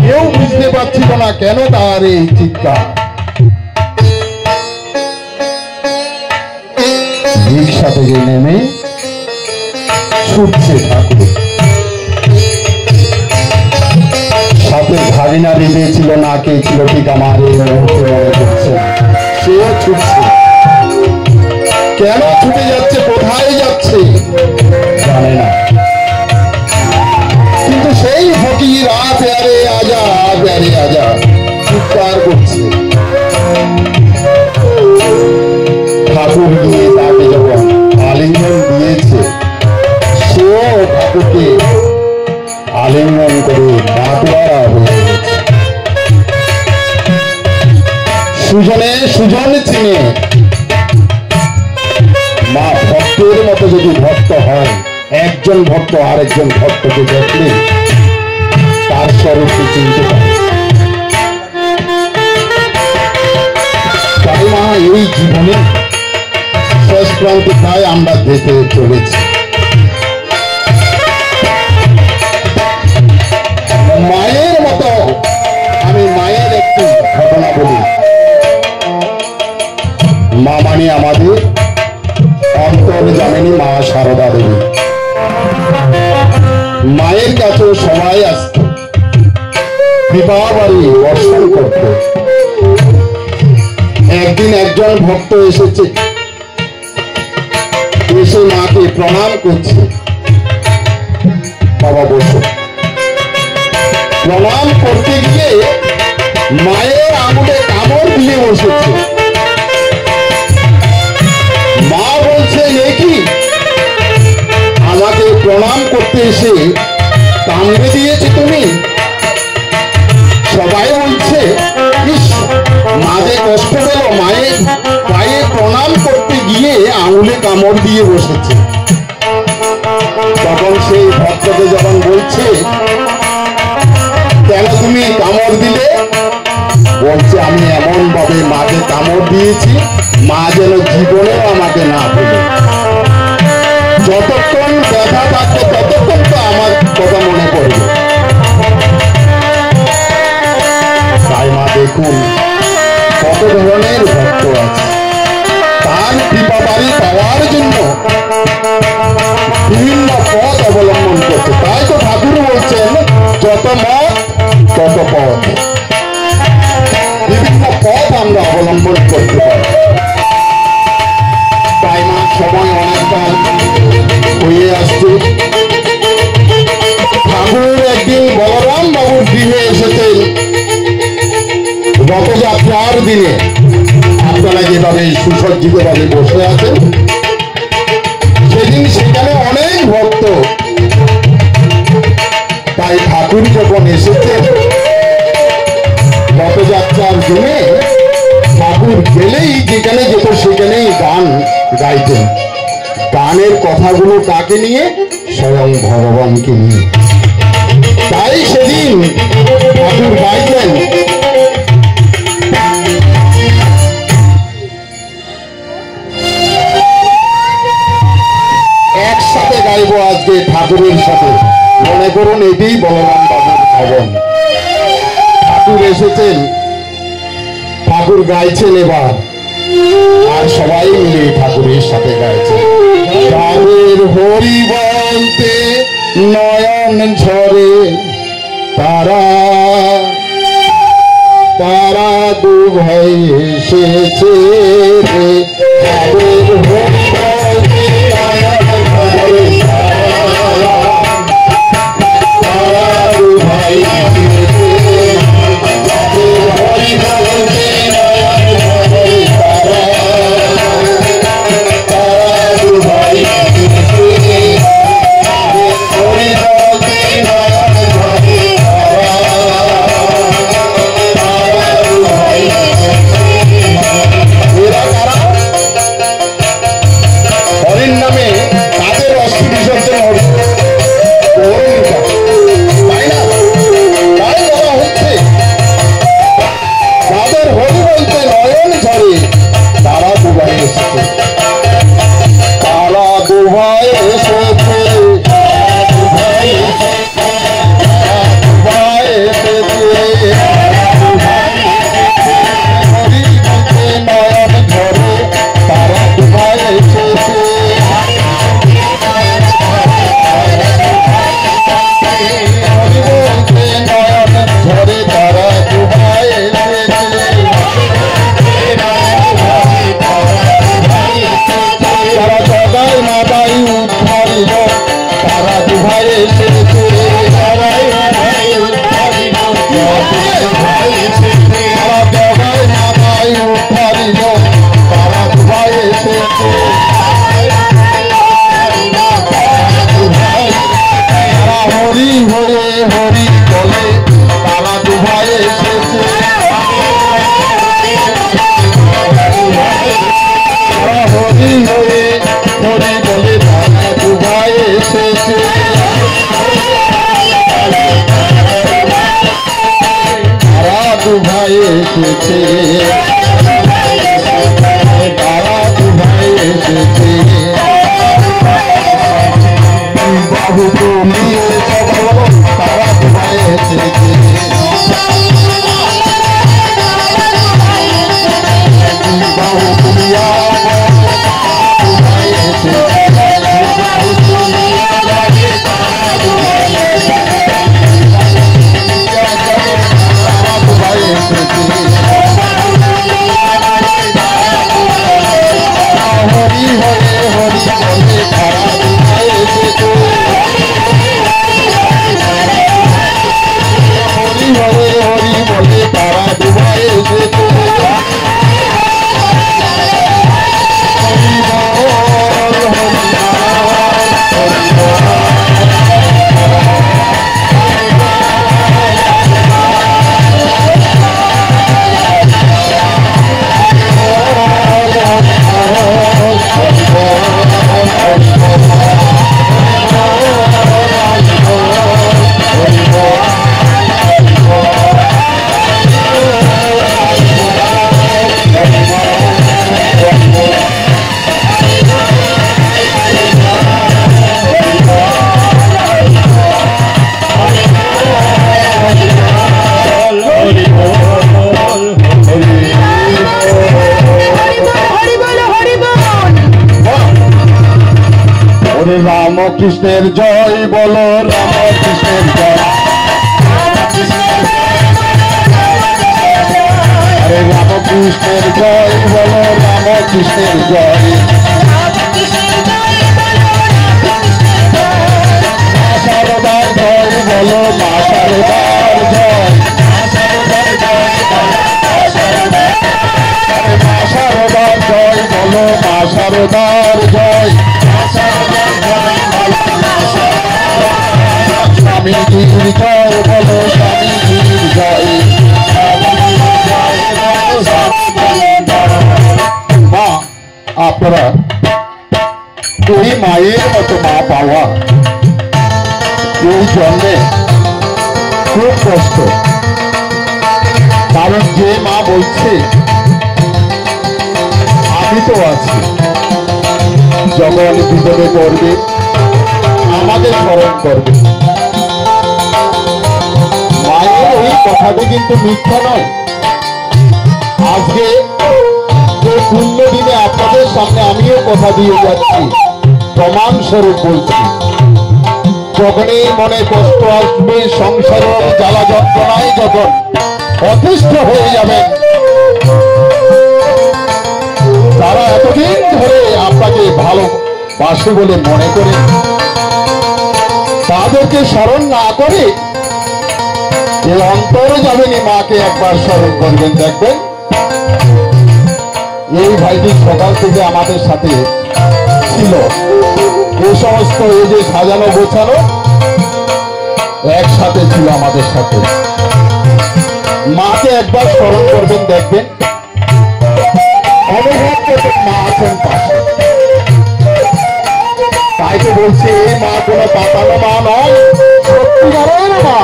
কেউ বুঝতে পারছিল না কেন তার এই চিৎকার। রিক্সা থেকে নেমে ছুটছে ঠাকুর, সাথে ভাগিনা দিয়েছিল না কে ছিল ঠিক আমার এই মুহূর্তে মনে করছে। সেও ছুটছে, কেন ছুটে যাচ্ছে, কোথায় যাচ্ছে জানে না, কিন্তু সেই ফকির আ প্যারে আজা, আ প্যারে আজা চিৎকার করছে। ঠাকুর গিয়ে তাকে যখন আলিঙ্গন দিয়েছে, সেও ঠাকুরকে আলিঙ্গন করে বাঁটোয়ারা হয়ে গেছে। সুজনে সুজন চিনে মা ভক্তের মতো যদি ভক্ত হয়, একজন ভক্ত আরেকজন ভক্তকে দেখলে তার স্বরূপকে চিনতে পারে। তাই মা এই জীবনে শেষ প্রান্তিকায় আমরা যেতে চলেছি। মায়ের মতো আমি মায়ের একটি ঘটনা বলি। মা মানে আমাদের অন্তর্যামিনী মা সারদা দেবী। মায়ের কাছে সবাই আসত, কৃপাবাড়ি বর্ষণ করত। একদিন একজন ভক্ত এসেছে, এসে মাকে প্রণাম করছে। বাবা বসো। প্রণাম করতে গিয়ে মায়ের আঙুলে কামড় দিয়ে বসেছে। মা বলছে, কি আমাকে প্রণাম করতে এসে কামড়ে দিয়েছে তুমি? সবাই বলছে, ইস মাঝে কষ্ট পেল, মায়ের পায়ে প্রণাম করতে গিয়ে আঙুলে কামড় দিয়ে বসেছে। তখন সেই ভক্তকে যখন বলছে, কেন তুমি কামড় দিলে? বলছে, আমি এমন ভাবে মাকে কামড় দিয়েছি, মা যেন জীবনেও আমাকে না ভুলে। যতক্ষণ ব্যথা থাকবে ততক্ষণ তো আমার কথা মনে পড়বে। তাই মা দেখুন কত ধরনের ভক্ত আছে, তার কৃপা বাড়ি পাওয়ার জন্য বিভিন্ন পথ অবলম্বন করছে। তাই তো ঠাকুর বলছেন, যত মত তত পথ। বিভিন্ন পথ আমরা অবলম্বন করতে পারি। তাই মা সময় অনেকটা হয়ে আসছে। ঠাকুর একদিন বলরাম বাবুর গৃহে এসেছেন রথযাত্রার দিনে। আপনারা যেভাবে সুসজ্জিত ভাবে বসে আছেন, সেদিন সেখানে অনেক ভক্ত। তাই ঠাকুর যখন এসেছেন রথযাত্রার দিনে, ঠাকুর গেলেই যেখানে যেত সেখানেই গান গাইতেন। গানের কথাগুলো কাকে নিয়ে? স্বয়ং ভগবানকে নিয়ে। তাই সেদিন ঠাকুর গাইতেন, একসাথে গাইব আজকে ঠাকুরের সাথে। মনে করুন এটাই বলরাম বাবুর ভবন। ঠাকুর এসেছেন, ঠাকুর গাইছেন এবার, আর সবাই মিলে ঠাকুরের সাথে গাইছেন। তাদের হরি বলতে নয়ন ঝরে, তারা তারা দু ভাই এসেছে। তাদের হরি বলতে নয়ন ঝরে, দুভাই এসেছে, দুভাই এসেছে, হরি বলছে নয়ন ঝরে, তারা দুভাই এসেছে, হরি বলছে নয়ন ঝরে, তারা দুভাই এসেছে, তারা জগাই মাদাই উদ্ধারিল, তারা দুভাই এসেছে, তারা জগাই মাদাই উদ্ধারিল, তারা দুভাই এসেছে, তারা হরি হয়ে হরি বলে, তারা দুভাই এসেছে, তারা হরি হয়ে হরি বলে, তারা দুভাই এসেছে, তারা দুভাই এসেছে, তারা দুভাই এসেছে, বাবু তুমি তারা দুভাই এসেছে, বাবু তুমি দুভাই এসেছে, হরি হরে হরি বলে, তারা দুভাই এসেছে, হরি হরে হরি বলে, তারা দুভাই এসেছে, হরি বল, হরি বল, রামকৃষ্ণের জয় বলো, রামকৃষ্ণের জয়, আরে রামকৃষ্ণের জয় বলো, রামকৃষ্ণের জয়, মা শারদার জয় বলো, মা শারদার জয়, আরে মা শারদার জয় বলো, মা শারদার জয়, স্বামীজির জয় বলো, স্বামীজির জয়, মা আপনারা এই মায়ের মতো মা পাওয়া এই জন্মে খুব কষ্ট, কারণ যে মা বলছে আমি তো আছি, যখন বিপদে পড়বে আমাদের স্মরণ করবে, মায়ের এই কথাটি কিন্তু মিথ্যা নয়। আজকে এই পুণ্য দিনে আপনাদের সামনে আমিও কথা দিয়ে যাচ্ছি, প্রমাণ স্বরূপ বলছি, যখনই মনে কষ্ট আসবে, সংসারের জ্বালা যন্ত্রণায় যখন অতিষ্ঠ হয়ে যাবেন, তারা এতদিন ধরে আপনাকে ভালোবাসে বলে মনে করে তাদেরকে স্মরণ না করে এই অন্তরে যাবেন, মাকে একবার স্মরণ করবেন, দেখবেন এই ভাইটি সকাল থেকে আমাদের সাথে ছিল, এই সমস্ত এই যে সাজানো গোছানো একসাথে ছিল আমাদের সাথে, মাকে একবার স্মরণ করবেন, দেখবেন অনুভব করবেন মা আছেন পাশে। তাই তো বলছে এই মা কোনো পাতানো মা নয়, সত্যিকারের মা,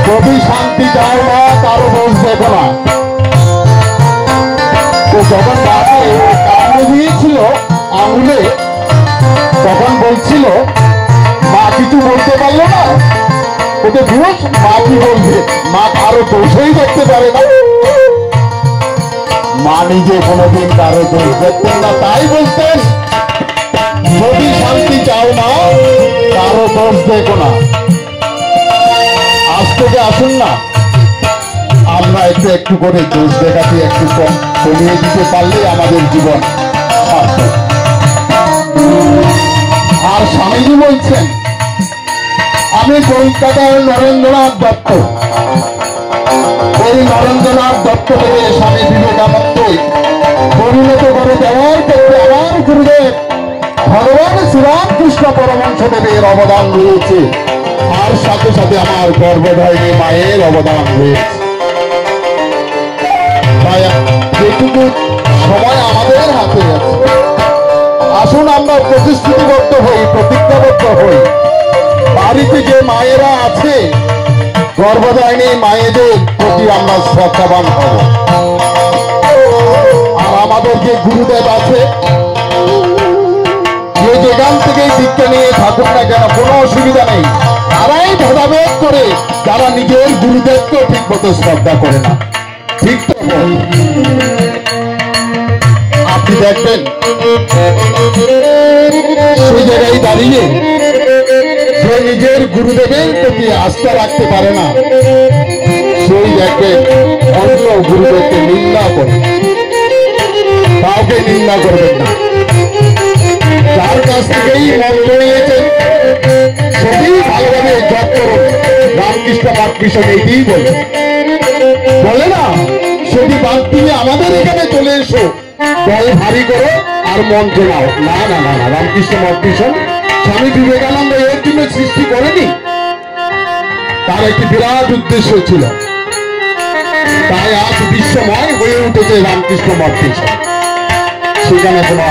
কবি শান্তি চায় না, কারো দোষ দেখো না। তো যখন মাকে কামড়ে দিয়েছিল আঙুলে তখন বলছিল মা কিছু বলতে পারলো না, ওকে দোষ মা কি বলবে, মা কারো দোষই দেখতে পারে না। মা নিজে কোনোদিন কারো দোষ দেখতেন না, তাই বলতেন যদি শান্তি চাও না কারো দোষ দেখো না। আজ থেকে আসুন না আমরা একটু একটু করে দোষ দেখাতে একটু কমিয়ে দিতে পারলে আমাদের জীবন সার্থক। আর স্বামীজি বলছেন আমি কলকাতার নরেন্দ্রনাথ দত্ত, এই নরেন্দ্রনাথ দত্ত থেকে স্বামী বিবেকানন্দ পরিণত করে দেওয়ার ক্ষেত্রে আমার গুরুদেব ভগবান শ্রীরামকৃষ্ণ পরমহংসদেবের অবদান রয়েছে, আর সাথে সাথে আমার গর্ভধারিণী মায়ের অবদান রয়েছে। যেটুকু সময় আমাদের হাতে আছে আসুন আমরা প্রতিশ্রুতিবদ্ধ হই, প্রতিজ্ঞাবদ্ধ হই, বাড়িতে যে মায়েরা আছে গর্ভধারিণী মায়েদের প্রতি আমরা শ্রদ্ধাবান হব। আর আমাদের যে গুরুদেব আছে যে যেখান থেকে দীক্ষা নিয়ে থাকুন না কেন কোনো অসুবিধা নেই, তারাই ভেদাভেদ করে যারা নিজের গুরুদেবকে ঠিক মতো শ্রদ্ধা করে না। ঠিক তো আপনি দেখবেন সেই জায়গায় দাঁড়িয়ে যে নিজের গুরুদেবের প্রতি আস্থা রাখতে পারে না সেই দেখবেন অন্য গুরুদেবকে নিন্দা করে, কাউকে নিন্দা করবেন না। যার কাছ থেকেই মন্ত্র নিয়েছেন সেটি ভালোভাবে জপ করুন। রামকৃষ্ণ পাঠমিশন এইটিই বলে না সেটি বাদ দিয়ে আমাদের এখানে চলে এসো, দল ভারী করো আর মন্ত্র নাও। না না না না, রামকৃষ্ণ পাঠমিশন স্বামী বিবেকানন্দ এর জন্য সৃষ্টি করেনি, তার একটি বিরাট উদ্দেশ্য ছিল। তাই আজ বিশ্বময় হয়ে উঠেছে রামকৃষ্ণ পাঠমিশন। সেখানে কোনো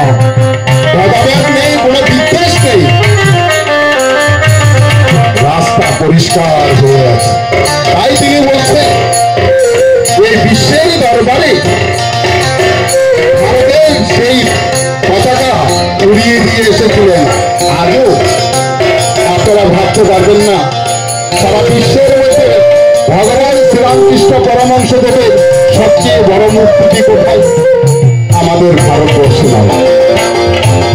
ভেদাভেদ নেই, কোনো বিদ্বেষ নেই, রাস্তা পরিষ্কার হয়ে আছে। তাই তিনি বলছেন এই বিশ্বের দরবারে ভারতের সেই পতাকা উড়িয়ে দিয়ে এসেছিলেন। আজও আপনারা ভাবতে পারবেন না সারা বিশ্বের মধ্যে ভগবান শ্রীরামকৃষ্ণ পরমহংসদেবের সবচেয়ে বড় মূর্তি কোথায়? আমাদের ভারতবর্ষে নয়,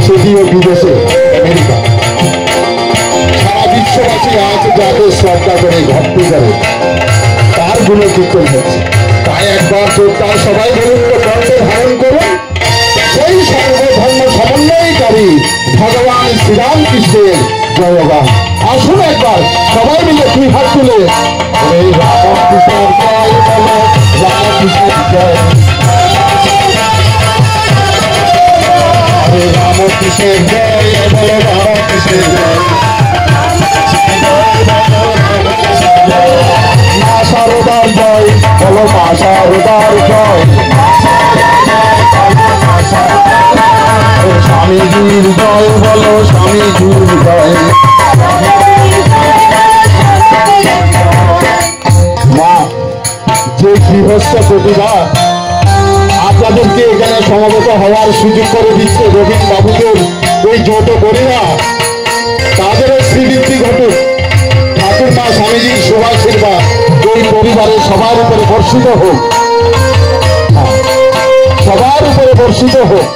সেটিও বিদেশে, আমেরিকা। সারা বিশ্ববাসী আজ যাকে শ্রদ্ধা করে ভক্তি করে তার গুণকীর্তন হচ্ছে। তাই একবার জোরদার সবাই বলুন তো কণ্ঠে ধারণ করুন সেই সর্বধর্ম সমন্বয়কারী ভগবান শ্রীরামকৃষ্ণের জয়গান। আসুন একবার সবাই মিলে দুই হাত তুলে এই রামকৃষ্ণের জয় বলো, রামকৃষ্ণের জয়, রামকৃষ্ণের জয় বলো, রামকৃষ্ণের জয়, মা শারদার জয় বলো, মা শারদার জয়, স্বামীজির জয় বলো, স্বামীজির জয়। মা যে গৃহস্থ প্রতিভা আপনাদেরকে এখানে সমবেত হওয়ার সুযোগ করে দিচ্ছে রবীন বাবুদের ওই যৌথ পরিবার, তাদেরও শ্রীবৃদ্ধি ঘটুক। ঠাকুর মা স্বামীজির শুভাশীর্বাদ ওই পরিবারের সবার উপরে বর্ষিত হোক, সবার উপরে বর্ষিত হোক।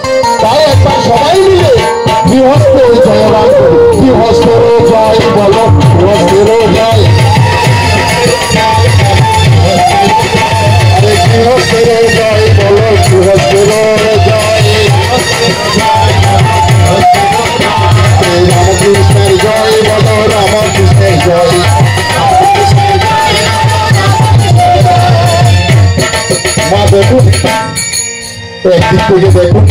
তাই একবার সবাই মিলে গৃহস্থের জয়গান করি। গৃহস্থের জয় বলো, গৃহস্থের জয়, আরে গৃহস্থের জয় বলো, গৃহস্থের জয়, রামকৃষ্ণের জয় বলো, রামকৃষ্ণের জয়। মা দেখুন একদিক থেকে দেখুন,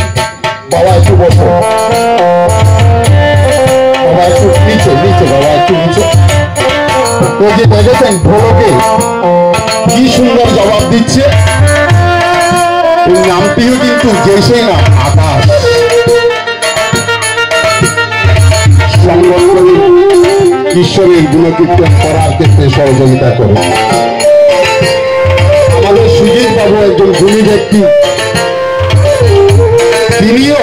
বাবা একটু বসো, বাবা একটু নিচে নিচে, বাবা একটু নিচে। ওই যে দেখেছেন ঢোলকে কি সুন্দর জবাব দিচ্ছে। ওই নামটিও কিন্তু যে সেই নাম, আকাশ। ঈশ্বরের গুণকীর্তন করার ক্ষেত্রে সহযোগিতা করে। আমাদের সুজিত বাবু একজন গুণী ব্যক্তি, তিনিও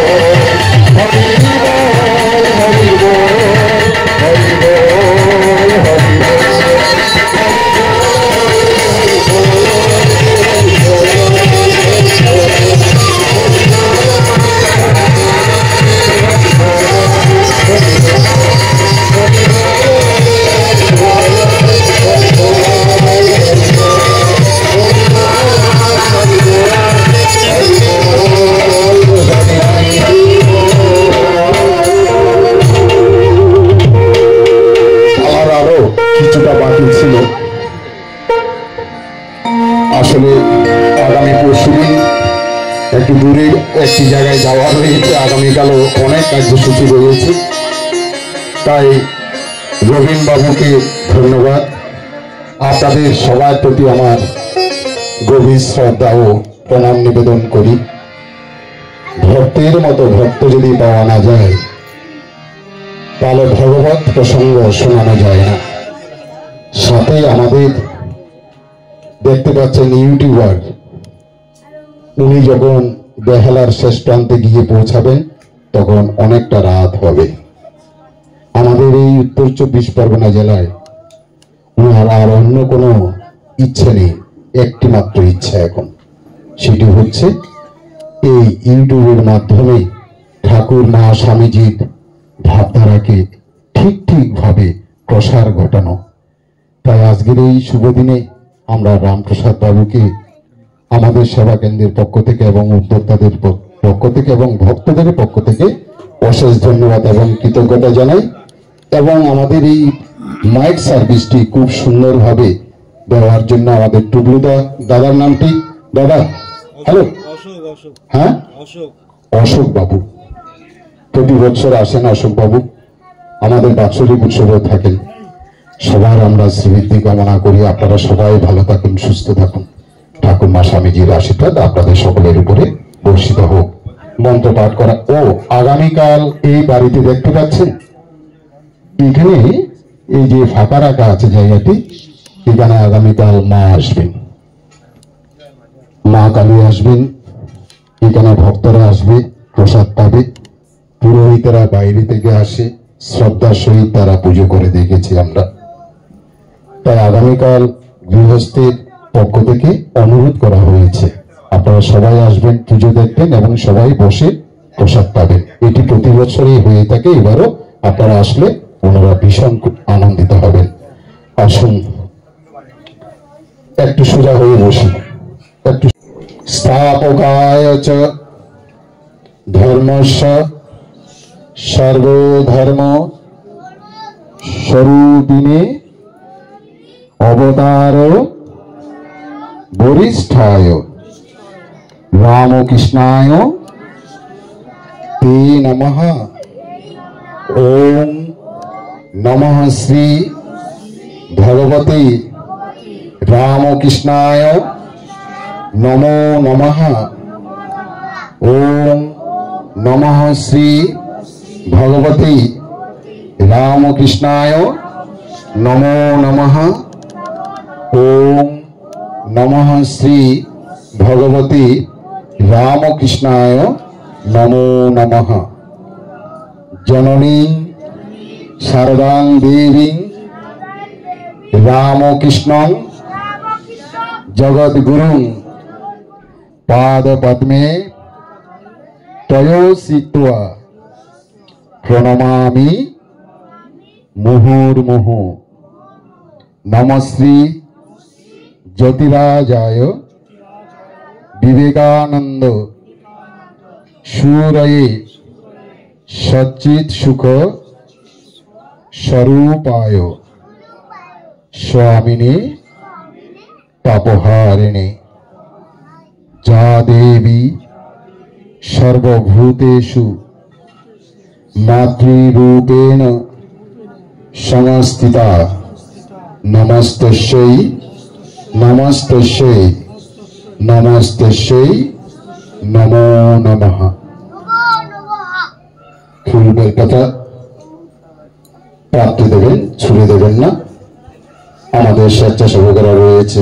আসলে আগামী পরশুদিন একটু দূরে একটি জায়গায় যাওয়া রয়েছে, আগামীকালও অনেক কার্যসূচি রয়েছে। তাই রবীন বাবুকে ধন্যবাদ। আপনাদের সবার প্রতি আমার গভীর শ্রদ্ধা ও প্রণাম নিবেদন করি। ভক্তের মতো ভক্ত যদি পাওয়া না যায় তাহলে ভগবত প্রসঙ্গ শোনানো যায় না। সাথে আমাদের দেখতে পাচ্ছেন ইউটিউবার, উনি যখন বেহালার শেষ প্রান্তে গিয়ে পৌঁছাবেন তখন অনেকটা রাত হবে। আমাদের এই উত্তর 24 পরগনা জেলায় ওনার আর অন্য কোনো ইচ্ছে নেই, একটি মাত্র ইচ্ছা এখন, সেটি হচ্ছে এই ইউটিউবের মাধ্যমে ঠাকুর মা স্বামীজির ভাবধারাকে ঠিকভাবে প্রসার ঘটানো। তাই আজকের এই শুভ দিনে আমরা রামপ্রসাদ বাবুকে আমাদের সেবা কেন্দ্রের পক্ষ থেকে এবং উদ্যোক্তাদের পক্ষ থেকে এবং ভক্তদের পক্ষ থেকে অশেষ ধন্যবাদ এবং কৃতজ্ঞতা জানাই। এবং আমাদের এই মাইক সার্ভিসটি খুব সুন্দরভাবে দেওয়ার জন্য আমাদের টুবলু দাদার নামটি, দাদা হ্যালো, হ্যাঁ অশোক বাবু, প্রতি বছর আসেন অশোক বাবু, আমাদের বাৎসরিক উৎসবেও থাকেন। সবার আমরা শ্রীবৃদ্ধি কামনা করি, আপনারা সবাই ভালো থাকুন, সুস্থ থাকুন। ঠাকুর মা স্বামীজির আশীর্বাদ আপনাদের সকলের উপরে বর্ষিত হোক। মন্ত্র পাঠ করা ও আগামীকাল এই বাড়িতে দেখতে পাচ্ছেন এখানে এই যে ফাঁকা রাখা আছে জায়গাটি, এখানে আগামীকাল মা আসবেন, মা কালী আসবেন, এখানে ভক্তরা আসবে, প্রসাদ পাবে, পুরোহিতেরা বাইরে থেকে আসে, শ্রদ্ধার সহিত তারা পুজো করে দেখেছি আমরা। তাই আগামীকাল গৃহস্থের পক্ষ থেকে অনুরোধ করা হয়েছে আপনারা সবাই আসবেন, পুজো দেখবেন এবং সবাই বসে প্রসাদ পাবেন। এটি প্রতি বছরই হয়ে থাকে, এবারও আপনারা আসলে ওনারা ভীষণ আনন্দিত হবেন। আসুন একটু সোজা হয়ে বসি। একটু স্থাপকায় চ ধর্মস্য সর্বধর্ম স্বরূপিণী অবতার বরিষ্ঠায় রামকৃষ্ণায় তে নমঃ। ওম নমঃ শ্রী ভগবতে রামকৃষ্ণায় নমো নমঃ। ওম নমঃ শ্রী ভগবতে রামকৃষ্ণায় নমো নমঃ। ওম নমঃ শ্রী ভগবতে রামকৃষ্ণায় নমো নমঃ। জননী শারদাং দেবীং রামকৃষ্ণং জগদ্গুরুং পাদপদ্মে তয়োসিত্বা প্রণমামি মুহুর্মুহু। নমশ্রী জ্যোতিরাজায় বিবেকানন্দ সুরয়ে সচ্চিৎ সুখ স্বরূপায় স্বামিনে তাপহারিণে। যা দেবী সর্বভূতেষু মাতৃরূপেণ সংস্থিতা নমস্তস্যৈ নমস্তস্যৈ নমস্তস্যৈ নমো নমঃ। ফুলবের কথা প্রাপ্তি দেবেন, ছুড়ে দেবেন না। আমাদের স্বেচ্ছাসেবকরা রয়েছে।